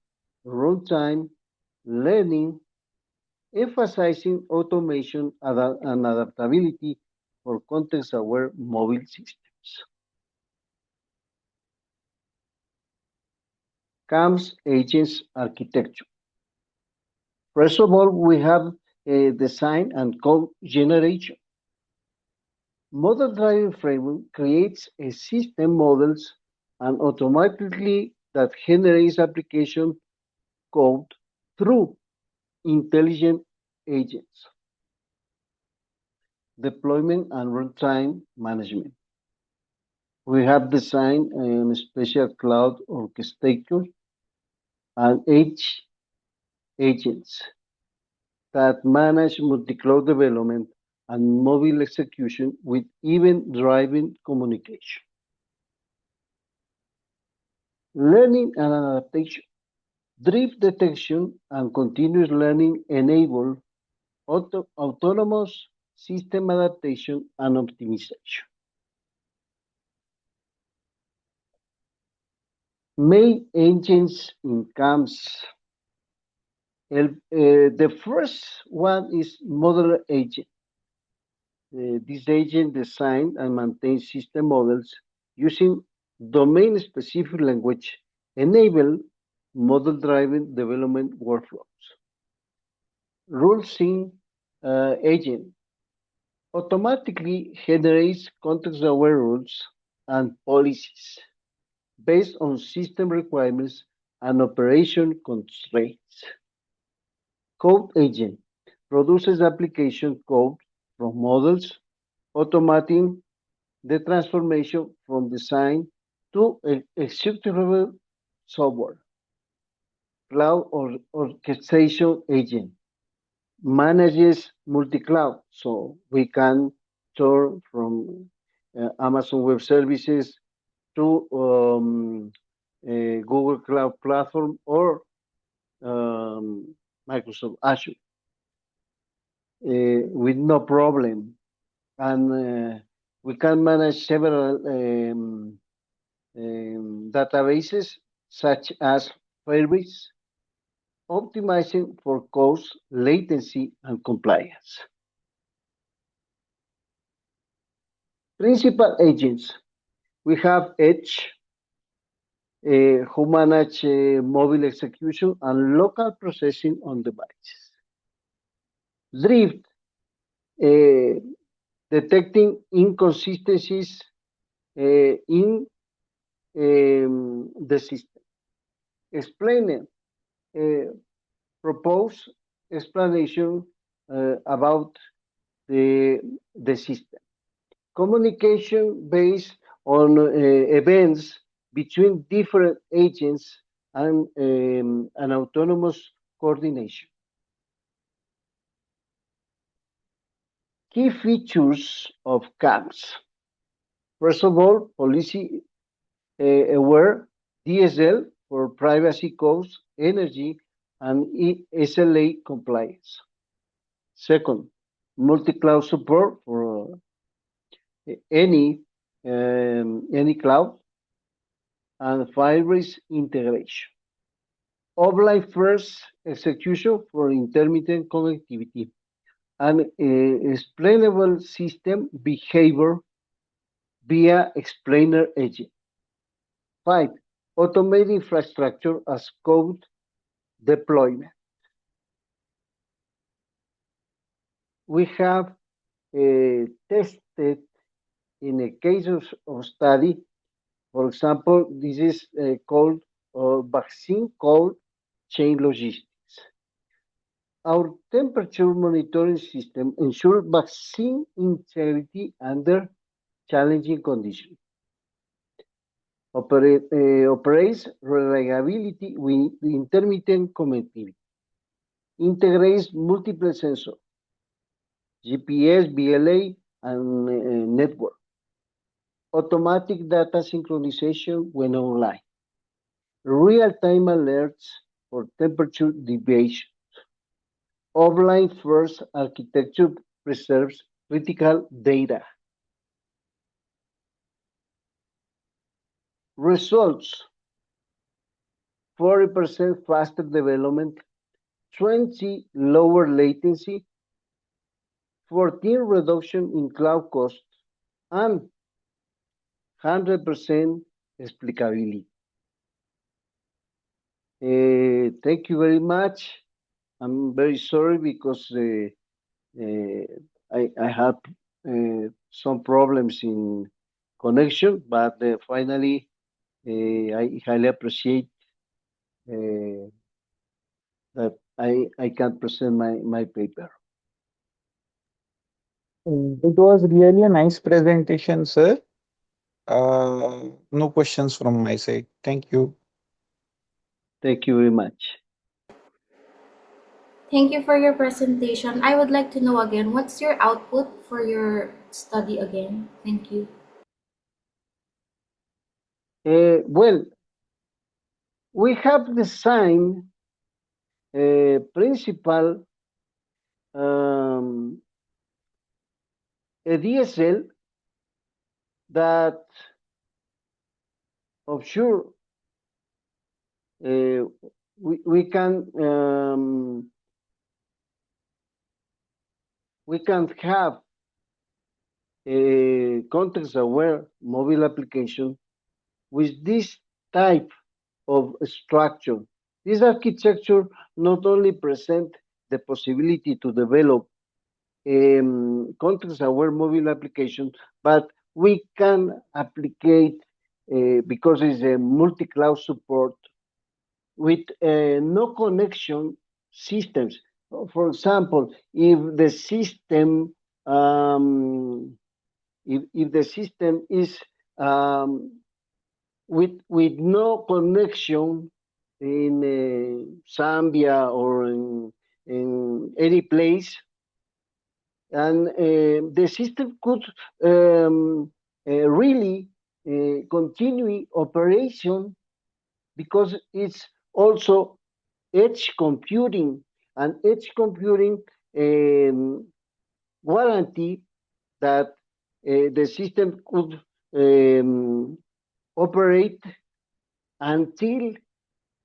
runtime, learning, emphasizing automation and adaptability for context-aware mobile systems. CAMS agents architecture. First of all, we have a design and code generation. Model-driven framework creates a system models and automatically that generates application code through intelligent agents. Deployment and runtime management. We have designed a special cloud orchestrator and edge agents that manage multi-cloud development and mobile execution with event-driven communication. Learning and adaptation. Drift detection and continuous learning enable autonomous system adaptation and optimization. Main engines in CAMS. The first one is model agent. This agent designs and maintains system models using domain-specific language, enable model-driven development workflows. Rule-sync agent automatically generates context-aware rules and policies based on system requirements and operation constraints. Code agent produces application code from models, automating the transformation from design to executable software. Cloud orchestration agent manages multi-cloud, so we can turn from Amazon Web Services to Google Cloud Platform or Microsoft Azure with no problem. And we can manage several databases such as Firebase, optimizing for cost, latency, and compliance. Principal agents. We have Edge, who manage mobile execution and local processing on devices. Drift, detecting inconsistencies in the system. Explaining, propose explanation about the system. Communication based on events between different agents and an autonomous coordination. Key features of CAMS. First of all, policy aware DSL for privacy costs, energy, and SLA compliance. Second, multi-cloud support for any cloud, and Firebase integration. Offline first execution for intermittent connectivity, and explainable system behavior via explainer agent. 5. Automate infrastructure as code deployment. We have tested in a case of study, for example, this is called vaccine cold chain logistics. Our temperature monitoring system ensures vaccine integrity under challenging conditions. Operates reliability with intermittent connectivity. Integrates multiple sensors, GPS, BLA, and network. Automatic data synchronization when online. Real-time alerts for temperature deviation. Offline first architecture preserves critical data. Results: 40% faster development, 20 lower latency, 14 reduction in cloud costs, and 100% explicability. Thank you very much. I'm very sorry because I had some problems in connection, but finally I highly appreciate that I can present my paper.
It was really a nice presentation, sir. No questions from my side. Thank you.
Thank you very much.
Thank you for your presentation. I would like to know again, what's your output for your study again? Thank you.
Well, we have designed a principal a DSL that of sure we can have a context-aware mobile application with this type of structure. This architecture not only presents the possibility to develop context-aware mobile application, but we can applicate because it's a multi-cloud support with no connection systems. For example, if the system if the system is with no connection in Zambia or in any place, and the system could really continue operation because it's also edge computing, and edge computing guarantee that the system could operate until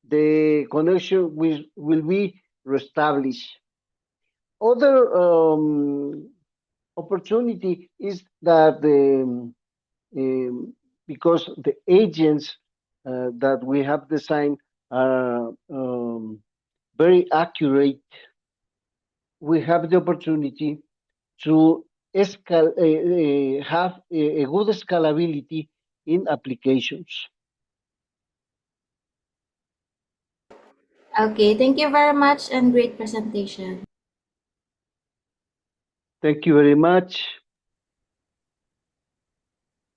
the connection will be reestablished. Other opportunity is that because the agents that we have designed are very accurate, we have the opportunity to have a good scalability in applications.
Okay, thank you very much and great presentation.
Thank you very much.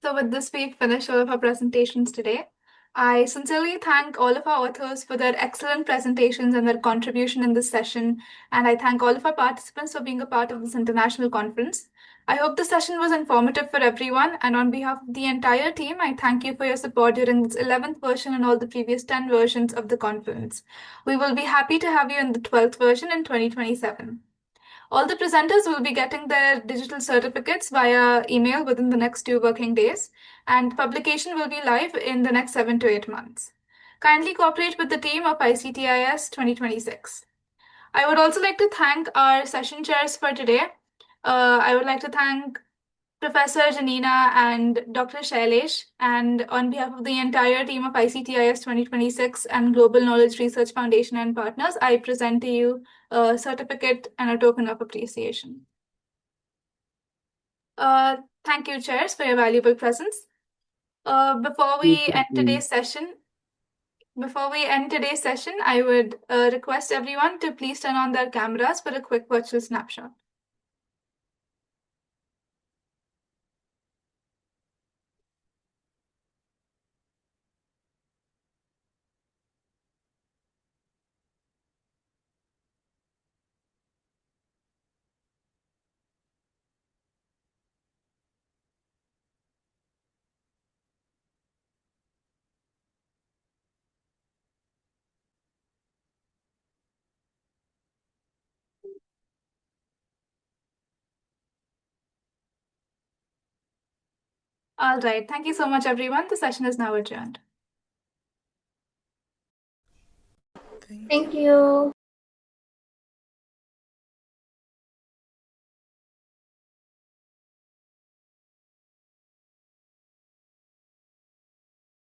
So with this, we've finished all of our presentations today. I sincerely thank all of our authors for their excellent presentations and their contribution in this session, and I thank all of our participants for being a part of this international conference. I hope the session was informative for everyone, and on behalf of the entire team, I thank you for your support during this 11th version and all the previous 10 versions of the conference. We will be happy to have you in the 12th version in 2027. All the presenters will be getting their digital certificates via email within the next 2 working days, and publication will be live in the next 7 to 8 months. Kindly cooperate with the team of ICTIS 2026. I would also like to thank our session chairs for today. I would like to thank Professor Janina and Dr. Shailesh, and on behalf of the entire team of ICTIS 2026 and Global Knowledge Research Foundation and partners, I present to you a certificate and a token of appreciation. Thank you, chairs, for your valuable presence. Before we end today's session, I would request everyone to please turn on their cameras for a quick virtual snapshot. All right. Thank you so much, everyone. The session is now adjourned.
Thank
Thank
you.
you.